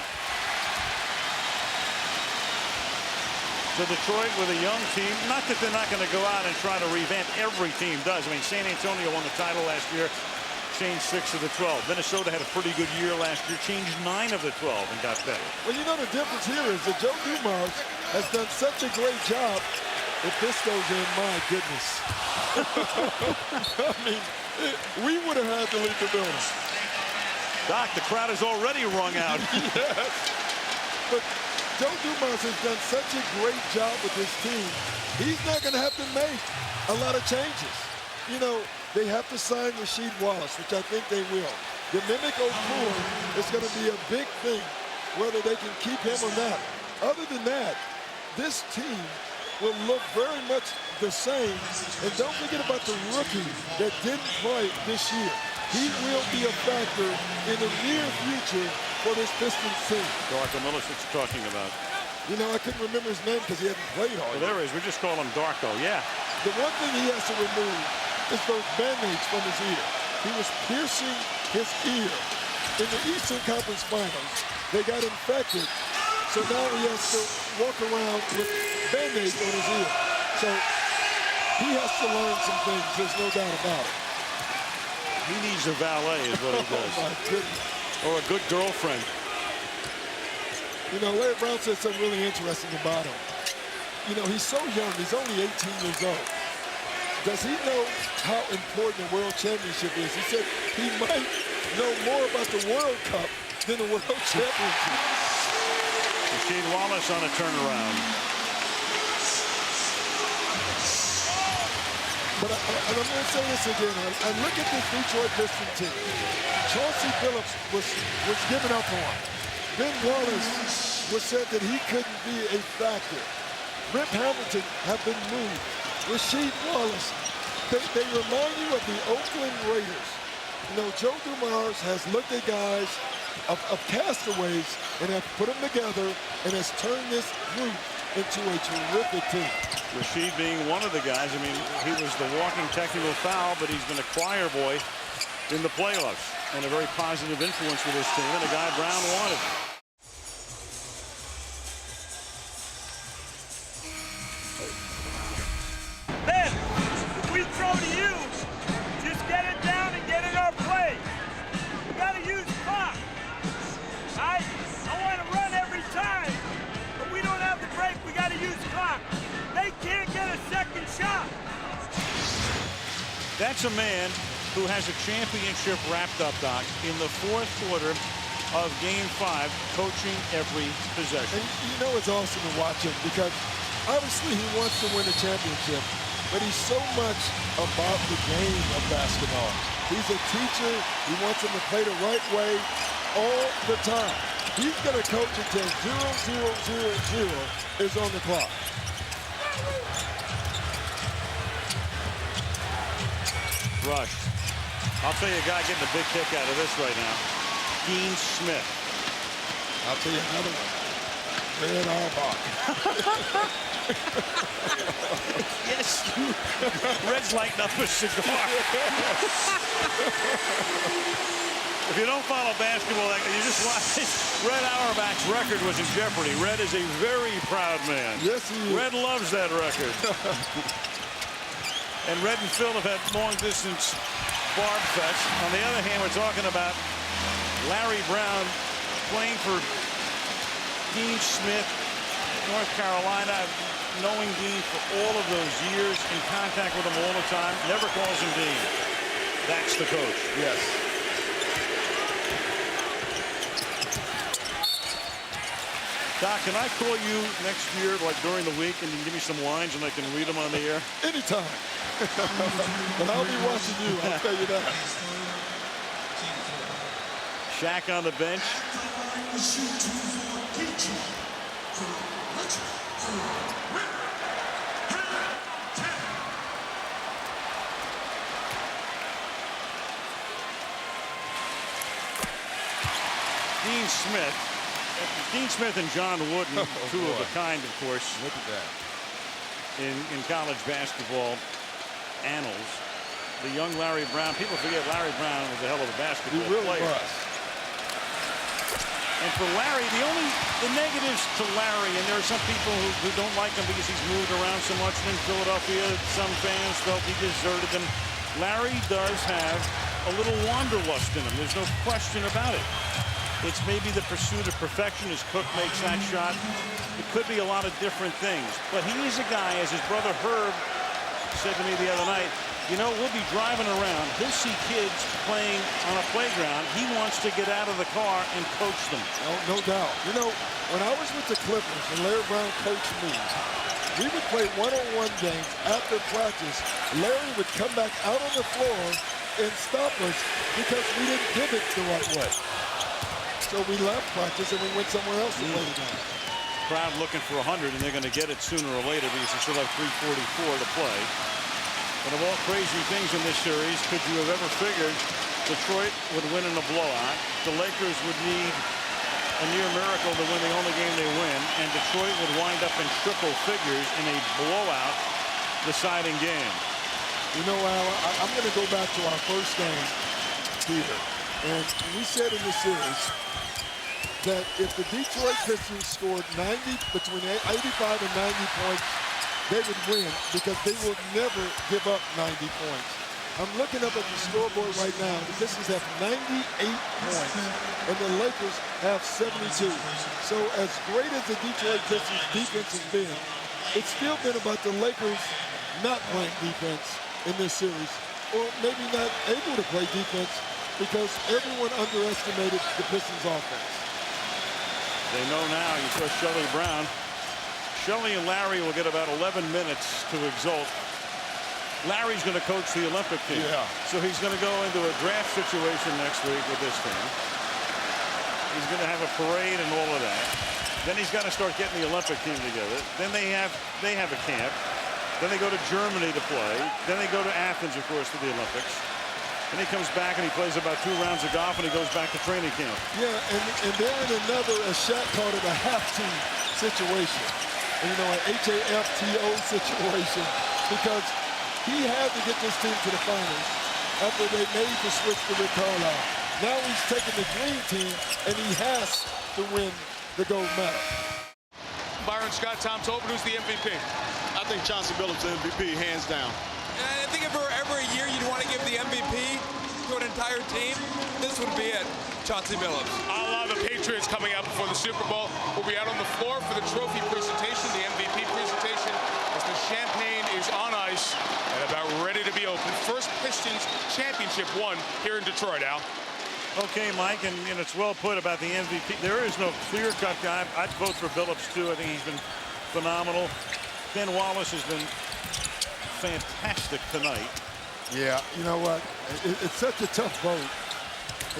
So Detroit with a young team. Not that they're not going to go out and try to revamp. Every team does. I mean, San Antonio won the title last year. Changed 6 of the 12. Minnesota had a pretty good year last year. Changed 9 of the 12 and got better. Well, you know, the difference here is that Joe Dumars has done such a great job. If this goes in, my goodness. I mean, we would have had to leave the building. Doc, the crowd is already wrung out. Yes. But Joe Dumars has done such a great job with his team. He's not going to have to make a lot of changes. You know, they have to sign Rasheed Wallace, which I think they will. The Mehmet Okur is going to be a big thing, whether they can keep him or not. Other than that, this team will look very much the same. And don't forget about the rookie that didn't play this year. He will be a factor in the near future for this Pistons team. Darko Miličić talking about. You know, I couldn't remember his name because he hadn't played all year. There he is. We just call him Darko, yeah. The one thing he has to remove is those band-aids from his ear. He was piercing his ear. In the Eastern Conference Finals, they got infected, so now he has to walk around with band-aids on his ear. So he has to learn some things, there's no doubt about it. He needs a valet is what he does. Oh, my goodness. Or a good girlfriend. You know, Larry Brown said something really interesting about him. You know, he's so young, he's only 18 years old. Does he know how important the World Championship is? He said he might know more about the World Cup than the World Championship. Rasheed Wallace on a turnaround. But I'm going to say this again. I look at this Detroit Pistons team. Chauncey Billups was given up on. Ben Wallace was said that he couldn't be a factor. Rip Hamilton have been moved. Rasheed Wallace, they remind you of the Oakland Raiders. You know, Joe Dumars has looked at guys of castaways and have put them together and has turned this group into a terrific team. Rasheed being one of the guys. I mean, he was the walking technical foul, but he's been a choir boy in the playoffs and a very positive influence for this team, and a guy Brown wanted. Ben, if we throw to you, just get it down and get in our play. We got to use clock. I want to run every time, but we don't have the break. We got to use clock. They can't get a second shot. That's a man who has a championship wrapped up, Doc, in the fourth quarter of Game 5, coaching every possession. And you know it's awesome to watch him because obviously he wants to win a championship, but he's so much about the game of basketball. He's a teacher. He wants them to play the right way all the time. He's going to coach until 0-0-0-0 is on the clock. Rush. I'll tell you a guy getting a big kick out of this right now. Dean Smith. I'll tell you another one. Red Auerbach. Yes, you. Red's lighting up a cigar. If you don't follow basketball, you just watch. Red Auerbach's record was in jeopardy. Red is a very proud man. Yes, he is. Red loves that record. And Red and Phil have had long-distance barb fest. On the other hand, we're talking about Larry Brown playing for Dean Smith, North Carolina, knowing Dean for all of those years, in contact with him all the time, never calls him Dean. That's the coach. Yes. Doc, can I call you next year, like during the week, and you can give me some lines and I can read them on the air? Anytime. But I'll be watching you, I'll tell you that. Shaq on the bench. Dean Smith and John Wooden, two of a kind, of course. Look at that. In college basketball annals. The young Larry Brown. People forget Larry Brown was a hell of a basketball He really player. was. And for Larry, the negatives to Larry, and there are some people who don't like him because he's moved around so much in Philadelphia. Some fans felt he deserted them. Larry does have a little wanderlust in him. There's no question about it. It's maybe the pursuit of perfection as Cook makes that shot. It could be a lot of different things. But he is a guy, as his brother Herb said to me the other night, you know, we'll be driving around. He'll see kids playing on a playground. He wants to get out of the car and coach them. No doubt. You know, when I was with the Clippers and Larry Brown coached me, we would play one-on-one games after practice. Larry would come back out on the floor and stop us because we didn't pivot the right way. So we left practice and we went somewhere else to play the game. Crowd looking for 100, and they're going to get it sooner or later because they still have 3:44 to play. And of all crazy things in this series, could you have ever figured Detroit would win in a blowout? The Lakers would need a near miracle to win the only game they win, and Detroit would wind up in triple figures in a blowout deciding game. You know, Al, I'm going to go back to our first game, Peter. And we said in the series that if the Detroit Pistons scored between 85 and 90 points, they would win because they will never give up 90 points. I'm looking up at the scoreboard right now. The Pistons have 98 points, and the Lakers have 72. So as great as the Detroit Pistons defense has been, it's still been about the Lakers not playing defense in this series, or maybe not able to play defense because everyone underestimated the Pistons offense. They know now. You saw Shelly Brown. Shelly and Larry will get about 11 minutes to exult. Larry's going to coach the Olympic team. Yeah. So he's going to go into a draft situation next week with this team. He's going to have a parade and all of that. Then he's got to start getting the Olympic team together. Then they have a camp. Then they go to Germany to play. Then they go to Athens, of course, for the Olympics. And he comes back and he plays about 2 rounds of golf and he goes back to training camp. Yeah, and they're in another, as Shaq called it, a half team situation. you know, an HAFTO situation because he had to get this team to the finals after they made the switch to Rick Carlisle. Now he's taking the dream team, and he has to win the gold medal. Byron Scott, Tom Tobin, who's the MVP? I think Chauncey Billups is MVP, hands down. I think if every year you'd want to give the MVP to an entire team, this would be it. Chauncey Billups. A lot of the Patriots coming out before the Super Bowl will be out on the floor for the trophy presentation, the MVP presentation, as the champagne is on ice and about ready to be opened. First Pistons championship won here in Detroit, Al. Okay, Mike, and it's well put about the MVP. There is no clear-cut guy. I'd vote for Billups, too. I think he's been phenomenal. Ben Wallace has been fantastic tonight. Yeah, you know what? It's such a tough vote.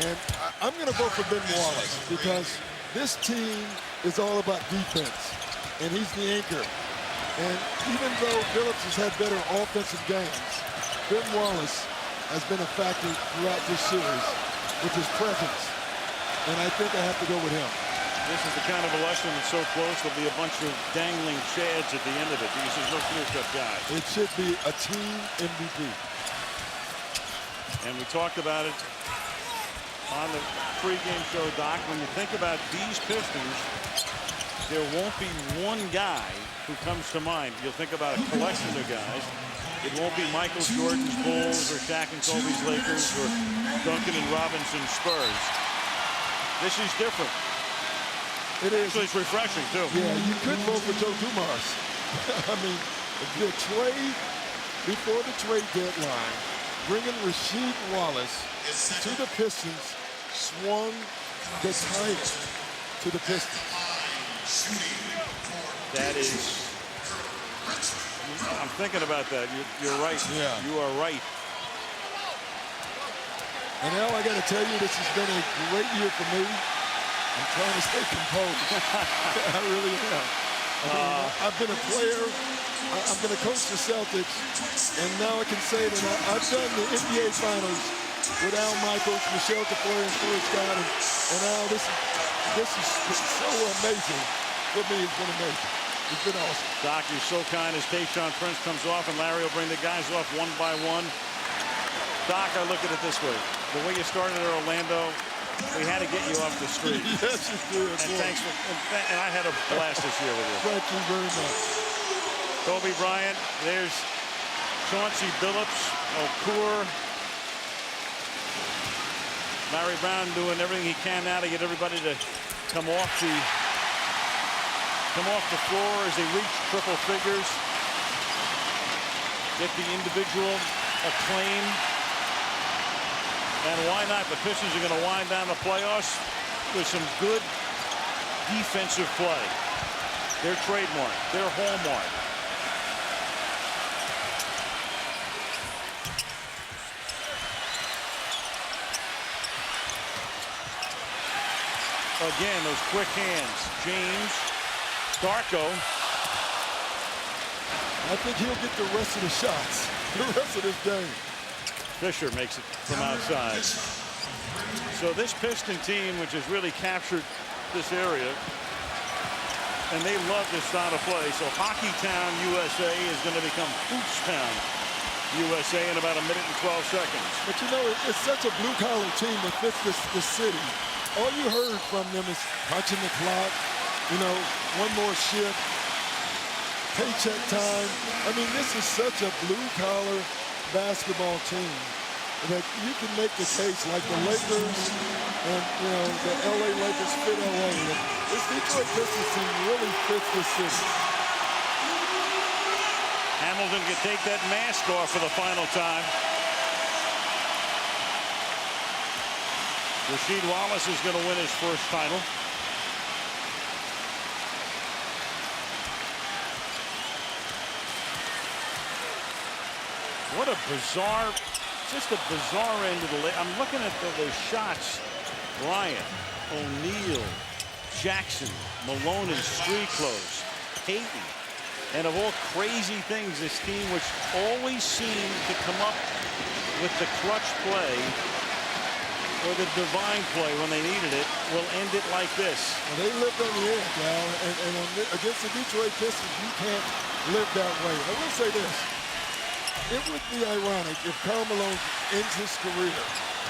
And I'm going to vote for Ben Wallace because this team is all about defense, and he's the anchor. And even though Billups has had better offensive games, Ben Wallace has been a factor throughout this series with his presence. And I think I have to go with him. This is the kind of election that's so close, there'll be a bunch of dangling chads at the end of it because there's no clear-cut guy. It should be a team MVP. And we talked about it on the pregame show, Doc. When you think about these Pistons, there won't be one guy who comes to mind. You'll think about a collection of guys. It won't be Michael Jordan's Bulls or Shaq and Kobe's Lakers or Duncan and Robinson's Spurs. This is different. It is. Actually, it's refreshing, too. Yeah, you could vote for Joe Dumars. I mean, the trade, before the trade deadline, bringing Rasheed Wallace to the Pistons swung the title to the Pistons. That is, I'm thinking about that. You're right. Yeah. You are right. And now I got to tell you, this has been a great year for me. I'm trying to stay composed. I really am. I've been a player. I'm going to coach the Celtics, and now I can say that I've done the NBA Finals with Al Michaels, Michelle Tafoya, and Corey Scott, and Al, this is so amazing. For me, it's been amazing. It's been awesome. Doc, you're so kind as Tayshaun Prince comes off, and Larry will bring the guys off one by one. Doc, I look at it this way. The way you started at Orlando, we had to get you off the street. Yes, you did. And thanks for, and I had a blast this year with you. Thank you very much. Kobe Bryant, there's Chauncey Billups, Okur, Larry Brown doing everything he can now to get everybody to come off the floor as they reach triple figures. Get the individual acclaim. And why not? The Pistons are going to wind down the playoffs with some good defensive play. Their trademark, their hallmark. Again, those quick hands. James, Darko. I think he'll get the rest of the shots, the rest of this game. Fisher makes it from outside. So this Piston team, which has really captured this area, and they love this style of play. So Hockey Town, USA is going to become Hoops Town, USA in about a minute and 12 seconds. But you know, it's such a blue-collar team that fits this city. All you heard from them is punching the clock, you know, one more shift, paycheck time. I mean, this is such a blue-collar basketball team that you can make the case like the Lakers and, you know, the LA Lakers fit LA. This Detroit Pistons team really fits this city. Hamilton can take that mask off for the final time. Rasheed Wallace is going to win his first title. What a bizarre, just a bizarre end of the. I'm looking at those shots. Bryant, O'Neal, Jackson, Malone in street clothes, Payton. And of all crazy things, this team, which always seemed to come up with the clutch play, or the divine play when they needed it will end it like this. Well, they lived on the edge, Al, and against the Detroit Pistons, you can't live that way. I will say this. It would be ironic if Karl Malone ends his career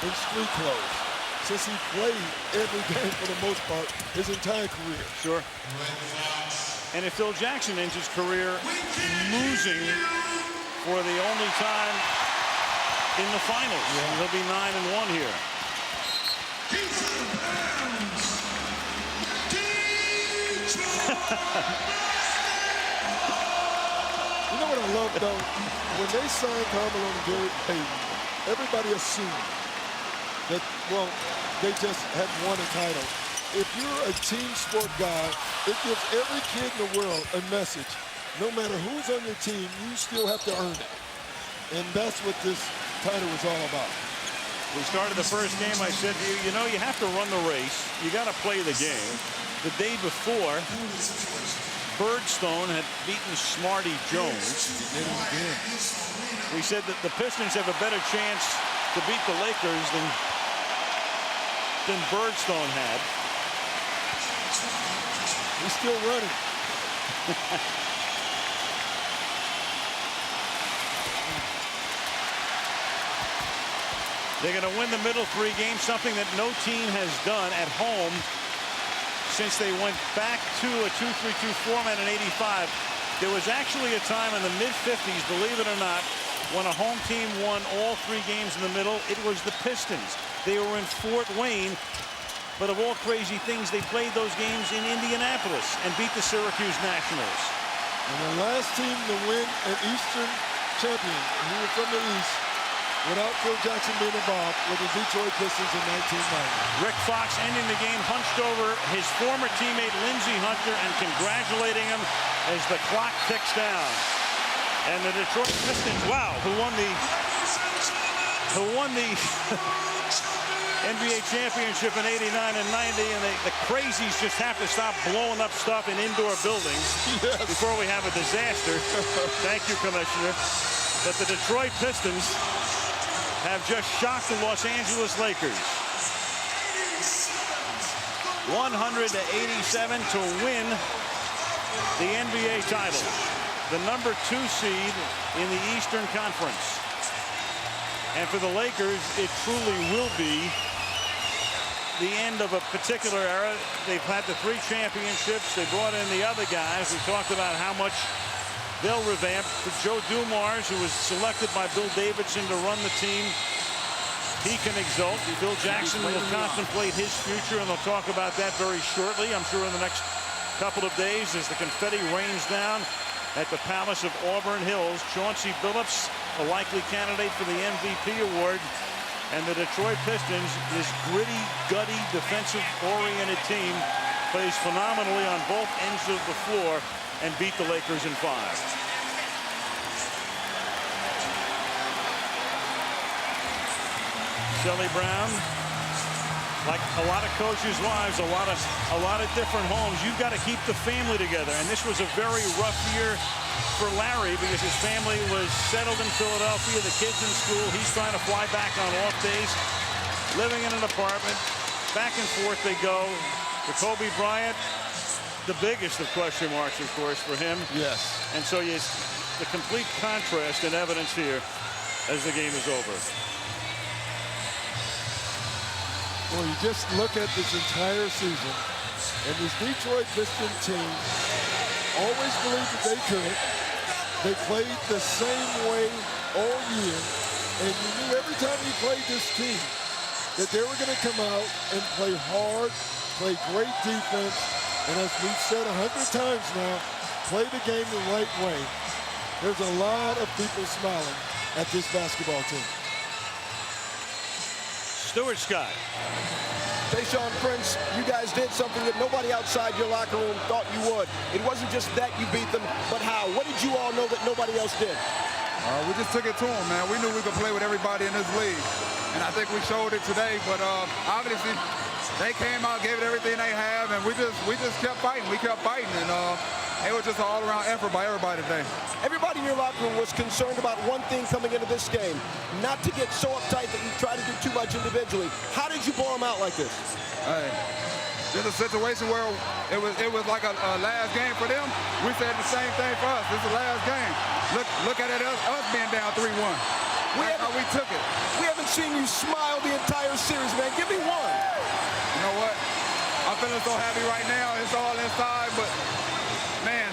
in street clothes, since he played every game for the most part his entire career. Sure. And if Phil Jackson ends his career losing for the only time in the finals, he'll be 9-1 here. You know what I love, though? When they signed Karl Malone and Gary Payton, everybody assumed that, well, they just had won a title. If you're a team sport guy, it gives every kid in the world a message. No matter who's on your team, you still have to earn it. And that's what this title is all about. We started the first game, I said to you, you know, you have to run the race. You got to play the game. The day before, Birdstone had beaten Smarty Jones. We said that the Pistons have a better chance to beat the Lakers than Birdstone had. He's still running. They're going to win the middle 3 games, something that no team has done at home since they went back to a 2-3-2 format in '85. There was actually a time in the mid-50s, believe it or not, when a home team won all 3 games in the middle. It was the Pistons. They were in Fort Wayne, but of all crazy things, they played those games in Indianapolis and beat the Syracuse Nationals. And the last team to win an Eastern champion, who were from the East, without Phil Jackson being involved, with the Detroit Pistons in 1990. Rick Fox ending the game hunched over his former teammate Lindsey Hunter and congratulating him as the clock ticks down. And the Detroit Pistons, wow, who won the NBA championship in '89 and '90, and the crazies just have to stop blowing up stuff in indoor buildings before we have a disaster. Thank you, Commissioner. But the Detroit Pistons have just shocked the Los Angeles Lakers. 100-87 to win the NBA title. The number 2 seed in the Eastern Conference. And for the Lakers, it truly will be the end of a particular era. They've had the 3 championships. They brought in the other guys. We talked about how much they'll revamp. For Joe Dumars, who was selected by Bill Davidson to run the team, he can exult. Phil Jackson will contemplate his future, and they'll talk about that very shortly, I'm sure, in the next couple of days as the confetti rains down at the Palace of Auburn Hills. Chauncey Billups, a likely candidate for the MVP award. And the Detroit Pistons, this gritty, gutty, defensive-oriented team, plays phenomenally on both ends of the floor and beat the Lakers in 5. Shelly Brown, like a lot of coaches' wives, a lot of different homes. You've got to keep the family together, and this was a very rough year for Larry because his family was settled in Philadelphia, the kids in school. He's trying to fly back on off days, living in an apartment. Back and forth they go. For Kobe Bryant, the biggest of question marks, of course, for him. Yes. And so the complete contrast and evidence here as the game is over. Well, you just look at this entire season, and this Detroit Pistons team always believed that they could. They played the same way all year, and you knew every time you played this team that they were going to come out and play hard, play great defense, and as we've said 100 times now, play the game the right way. There's a lot of people smiling at this basketball team. Stuart Scott. Tayshaun Prince, you guys did something that nobody outside your locker room thought you would. It wasn't just that you beat them, but how? What did you all know that nobody else did? We just took it to them, man. We knew we could play with everybody in this league, and I think we showed it today. But obviously, they came out, gave it everything they have, and we just kept fighting. We kept fighting, and it was just an all-around effort by everybody today. Everybody in your locker room was concerned about one thing coming into this game, not to get so uptight that you try to do too much individually. How did you blow them out like this? Hey, this is a situation where it was like a last game for them. We said the same thing for us. This is the last game. Look at it, us being down 3-1. That's how we took it. We haven't seen you smile the entire series, man. Give me one. You know what? I'm feeling so happy right now. It's all inside, but man.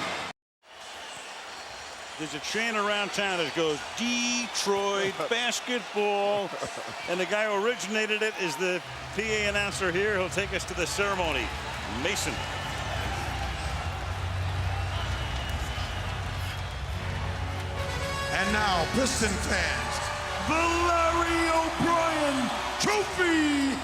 There's a chain around town that goes Detroit basketball, and the guy who originated it is the PA announcer here. He'll take us to the ceremony. Mason. And now, Piston fans, the Larry O'Brien Trophy.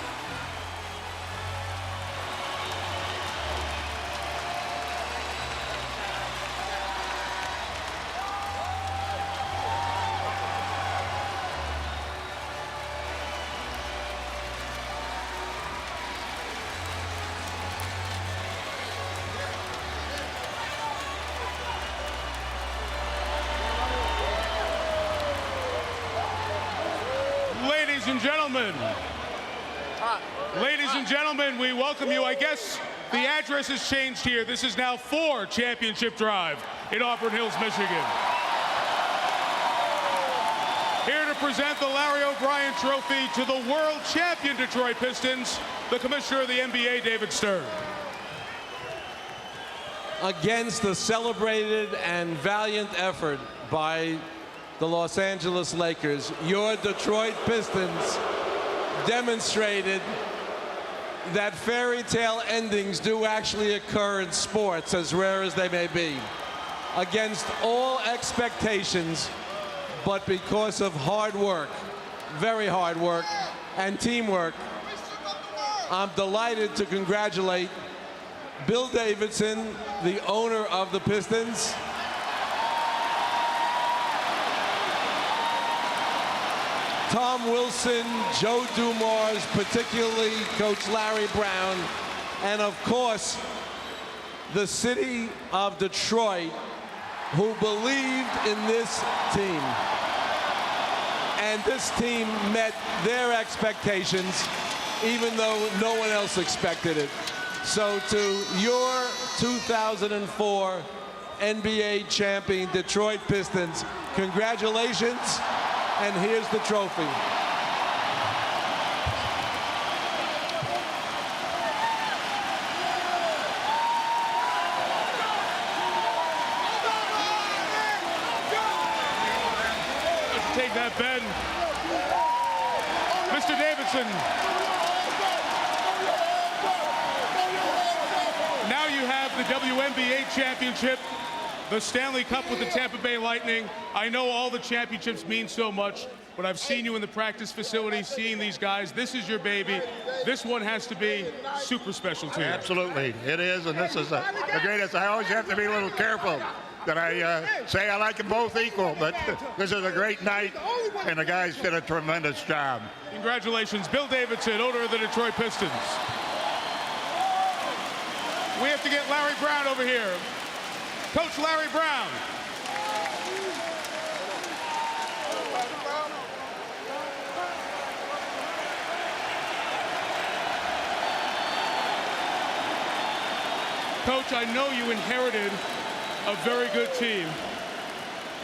Ladies and gentlemen, we welcome you. I guess the address has changed here. This is now 4 Championship Drive in Auburn Hills, Michigan. Here to present the Larry O'Brien Trophy to the world champion Detroit Pistons, the commissioner of the NBA, David Stern. Against the celebrated and valiant effort by the Los Angeles Lakers, your Detroit Pistons demonstrated that fairy tale endings do actually occur in sports, as rare as they may be. Against all expectations, but because of hard work, very hard work, and teamwork, I'm delighted to congratulate Bill Davidson, the owner of the Pistons, Tom Wilson, Joe Dumars, particularly Coach Larry Brown, and of course, the city of Detroit, who believed in this team. And this team met their expectations, even though no one else expected it. So to your 2004 NBA champion Detroit Pistons, congratulations. And here's the trophy. Let's take that, Ben. Mr. Davidson. Now you have the WNBA championship, the Stanley Cup with the Tampa Bay Lightning. I know all the championships mean so much, but I've seen you in the practice facility, seeing these guys. This is your baby. This one has to be super special to you. Absolutely, it is, and this is the greatest. I always have to be a little careful that I say I like them both equal, but this is a great night, and the guys did a tremendous job. Congratulations, Bill Davidson, owner of the Detroit Pistons. We have to get Larry Brown over here. Coach Larry Brown. Coach, I know you inherited a very good team,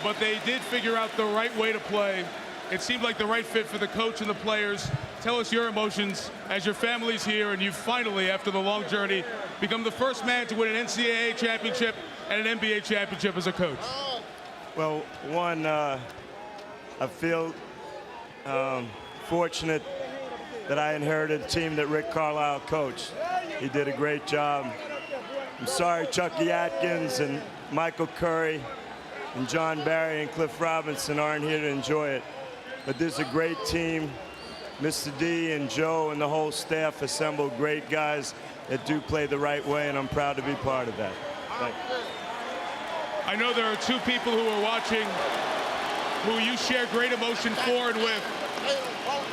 but they did figure out the right way to play. It seemed like the right fit for the coach and the players. Tell us your emotions as your family's here and you finally, after the long journey, become the first man to win an NCAA championship and an NBA championship as a coach. Well, one, I feel fortunate that I inherited a team that Rick Carlisle coached. He did a great job. I'm sorry Chucky Atkins and Michael Curry and John Barry and Cliff Robinson aren't here to enjoy it. But this is a great team. Mr. D and Joe and the whole staff assembled great guys that do play the right way, and I'm proud to be part of that. Thank you. I know there are two people who are watching who you share great emotion for and with.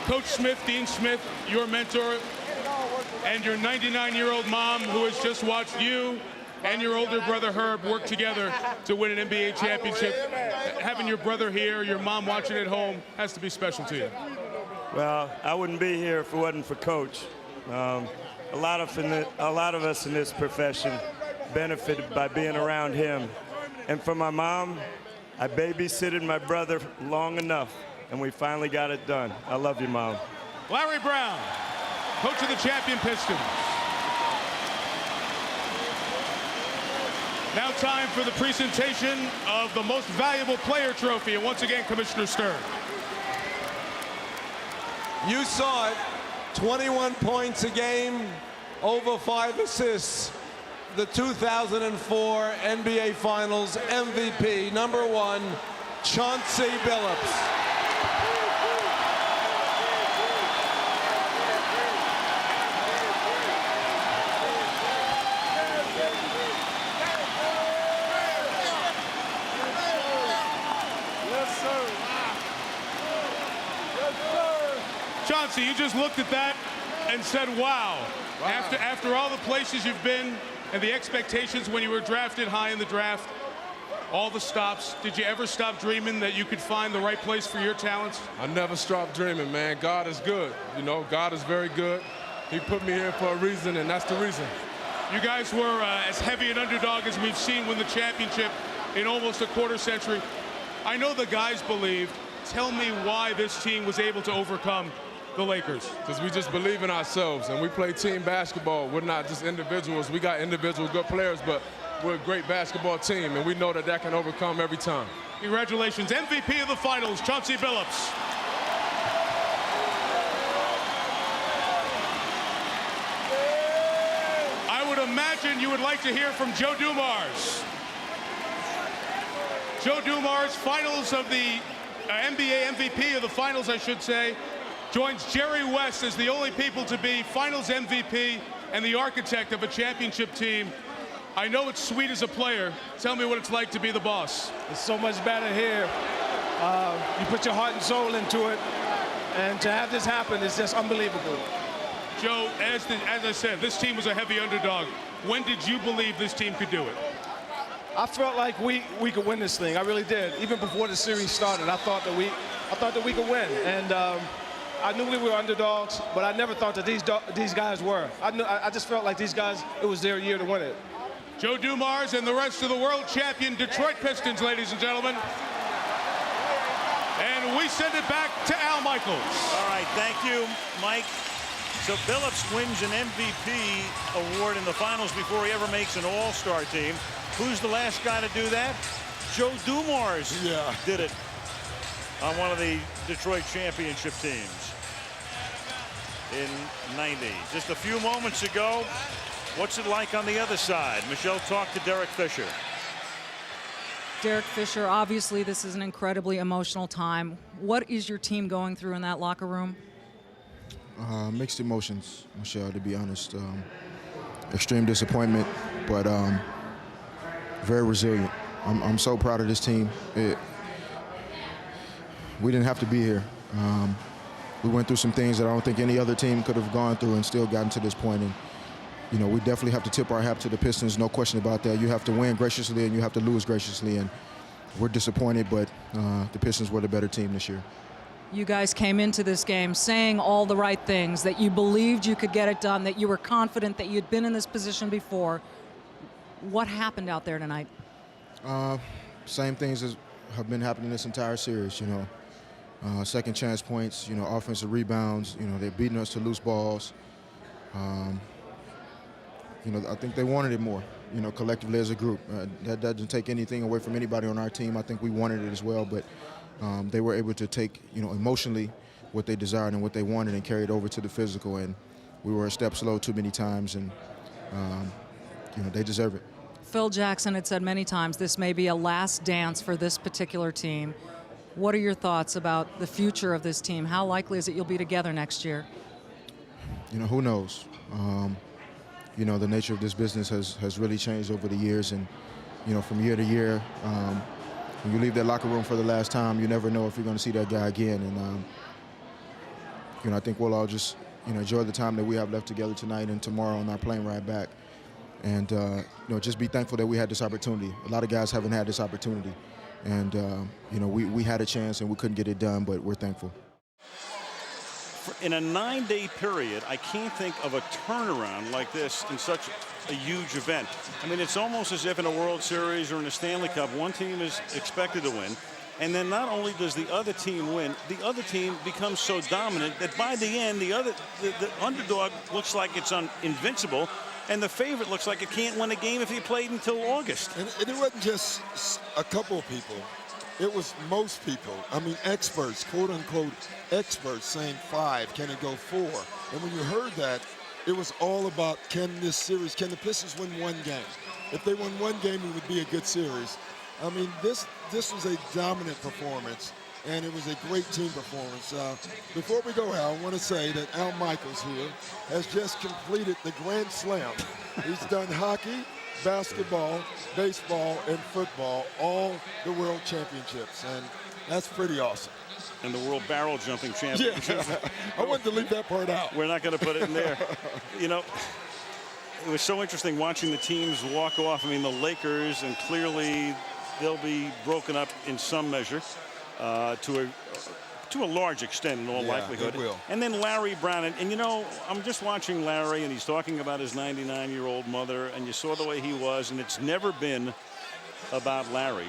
Coach Smith, Dean Smith, your mentor, and your 99-year-old mom who has just watched you and your older brother Herb worked together to win an NBA championship. Having your brother here, your mom watching at home, has to be special to you. Well, I wouldn't be here if it wasn't for Coach. A lot of us in this profession benefited by being around him. And for my mom, I babysitted my brother long enough, and we finally got it done. I love you, Mom. Larry Brown, coach of the champion Pistons. Now time for the presentation of the most valuable player trophy. And once again, Commissioner Stern. You saw it, 21 points a game, over 5 assists. The 2004 NBA Finals MVP, #1, Chauncey Billups. Chauncey, you just looked at that and said, wow. After all the places you've been and the expectations when you were drafted high in the draft, all the stops, did you ever stop dreaming that you could find the right place for your talents? I never stopped dreaming, man. God is good. You know, God is very good. He put me here for a reason, and that's the reason. You guys were as heavy an underdog as we've seen win the championship in almost a quarter century. I know the guys believed. Tell me why this team was able to overcome the Lakers. Because we just believe in ourselves, and we play team basketball. We're not just individuals. We got individual good players, but we're a great basketball team, and we know that that can overcome every time. Congratulations. MVP of the finals, Chauncey Billups. I would imagine you would like to hear from Joe Dumars. Joe Dumars, finals of the NBA MVP of the finals, I should say, joins Jerry West as the only people to be finals MVP and the architect of a championship team. I know it's sweet as a player. Tell me what it's like to be the boss. It's so much better here. You put your heart and soul into it, and to have this happen is just unbelievable. Joe, as I said, this team was a heavy underdog. When did you believe this team could do it? I felt like we could win this thing. I really did. Even before the series started, I thought that we could win. And I knew we were underdogs, but I never thought that these guys were. I just felt like these guys, it was their year to win it. Joe Dumars and the rest of the world champion Detroit Pistons, ladies and gentlemen. And we send it back to Al Michaels. All right, thank you, Mike. So Billups wins an MVP award in the finals before he ever makes an all-star team. Who's the last guy to do that? Joe Dumars did it on one of the Detroit championship teams in '90. Just a few moments ago, what's it like on the other side? Michelle talked to Derek Fisher. Derek Fisher, obviously this is an incredibly emotional time. What is your team going through in that locker room? Mixed emotions, Michelle, to be honest. Extreme disappointment, but very resilient. I'm so proud of this team. We didn't have to be here. We went through some things that I don't think any other team could have gone through and still gotten to this point. And, you know, we definitely have to tip our hat to the Pistons, no question about that. You have to win graciously and you have to lose graciously. And we're disappointed, but the Pistons were the better team this year. You guys came into this game saying all the right things, that you believed you could get it done, that you were confident that you'd been in this position before. What happened out there tonight? Same things as have been happening this entire series, you know. Second chance points, you know, offensive rebounds, you know, they're beating us to loose balls. You know, I think they wanted it more, you know, collectively as a group. That doesn't take anything away from anybody on our team. I think we wanted it as well, but they were able to take, you know, emotionally what they desired and what they wanted and carry it over to the physical. And we were a step slow too many times, and, you know, they deserve it. Phil Jackson had said many times this may be a last dance for this particular team. What are your thoughts about the future of this team? How likely is it you'll be together next year? You know, who knows? You know, the nature of this business has really changed over the years, and, you know, from year to year, when you leave that locker room for the last time, you never know if you're going to see that guy again. And, you know, I think we'll all just, you know, enjoy the time that we have left together tonight and tomorrow on our plane ride back. and you know, just be thankful that we had this opportunity. A lot of guys haven't had this opportunity, and you know, we had a chance and we couldn't get it done, but we're thankful. In a 9-day period, I can't think of a turnaround like this in such a huge event. I mean, it's almost as if in a World Series or in a Stanley Cup, one team is expected to win, and then not only does the other team win, the other team becomes so dominant that by the end, the underdog looks like it's invincible, and the favorite looks like it can't win a game if he played until August. And it wasn't just a couple of people. It was most people. I mean, experts, quote-unquote experts, saying 5, can it go 4? And when you heard that, it was all about, can the Pistons win one game? If they won one game, it would be a good series. I mean, this was a dominant performance, and it was a great team performance. Before we go, Al, I want to say that Al Michaels here has just completed the Grand Slam. He's done hockey, basketball, baseball, and football, all the world championships, and that's pretty awesome. And the world barrel jumping championship. Yeah. I wanted to leave that part out. We're not going to put it in there. You know, it was so interesting watching the teams walk off. I mean, the Lakers, and clearly they'll be broken up in some measure to a large extent in all likelihood. It will. And then Larry Brown, and you know, I'm just watching Larry, and he's talking about his 99-year-old mother, and you saw the way he was, and it's never been about Larry.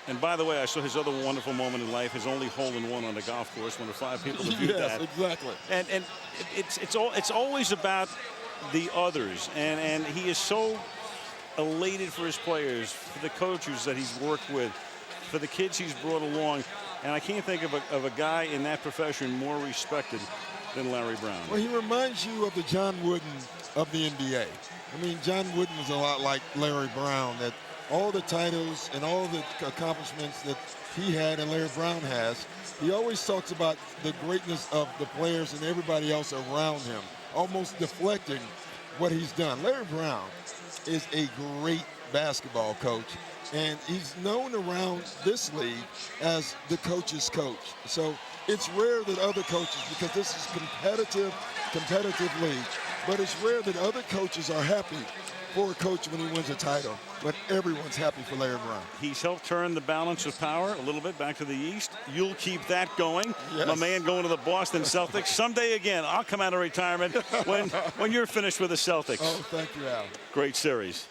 And by the way, I saw his other wonderful moment in life, his only hole-in-one on the golf course, one of 5 people to view that. Yes, exactly. And it's always about the others, and he is so elated for his players, for the coaches that he's worked with, for the kids he's brought along. And I can't think of a guy in that profession more respected than Larry Brown. Well, he reminds you of the John Wooden of the NBA. I mean, John Wooden was a lot like Larry Brown, that all the titles and all the accomplishments that he had and Larry Brown has, he always talks about the greatness of the players and everybody else around him, almost deflecting what he's done. Larry Brown is a great basketball coach, and he's known around this league as the coach's coach. So it's rare that other coaches, because this is competitive league, but it's rare that other coaches are happy for a coach when he wins a title, but everyone's happy for Larry Brown. He's helped turn the balance of power a little bit back to the East. You'll keep that going. Yes. My man going to the Boston Celtics. Someday again, I'll come out of retirement when you're finished with the Celtics. Oh, thank you, Al. Great series.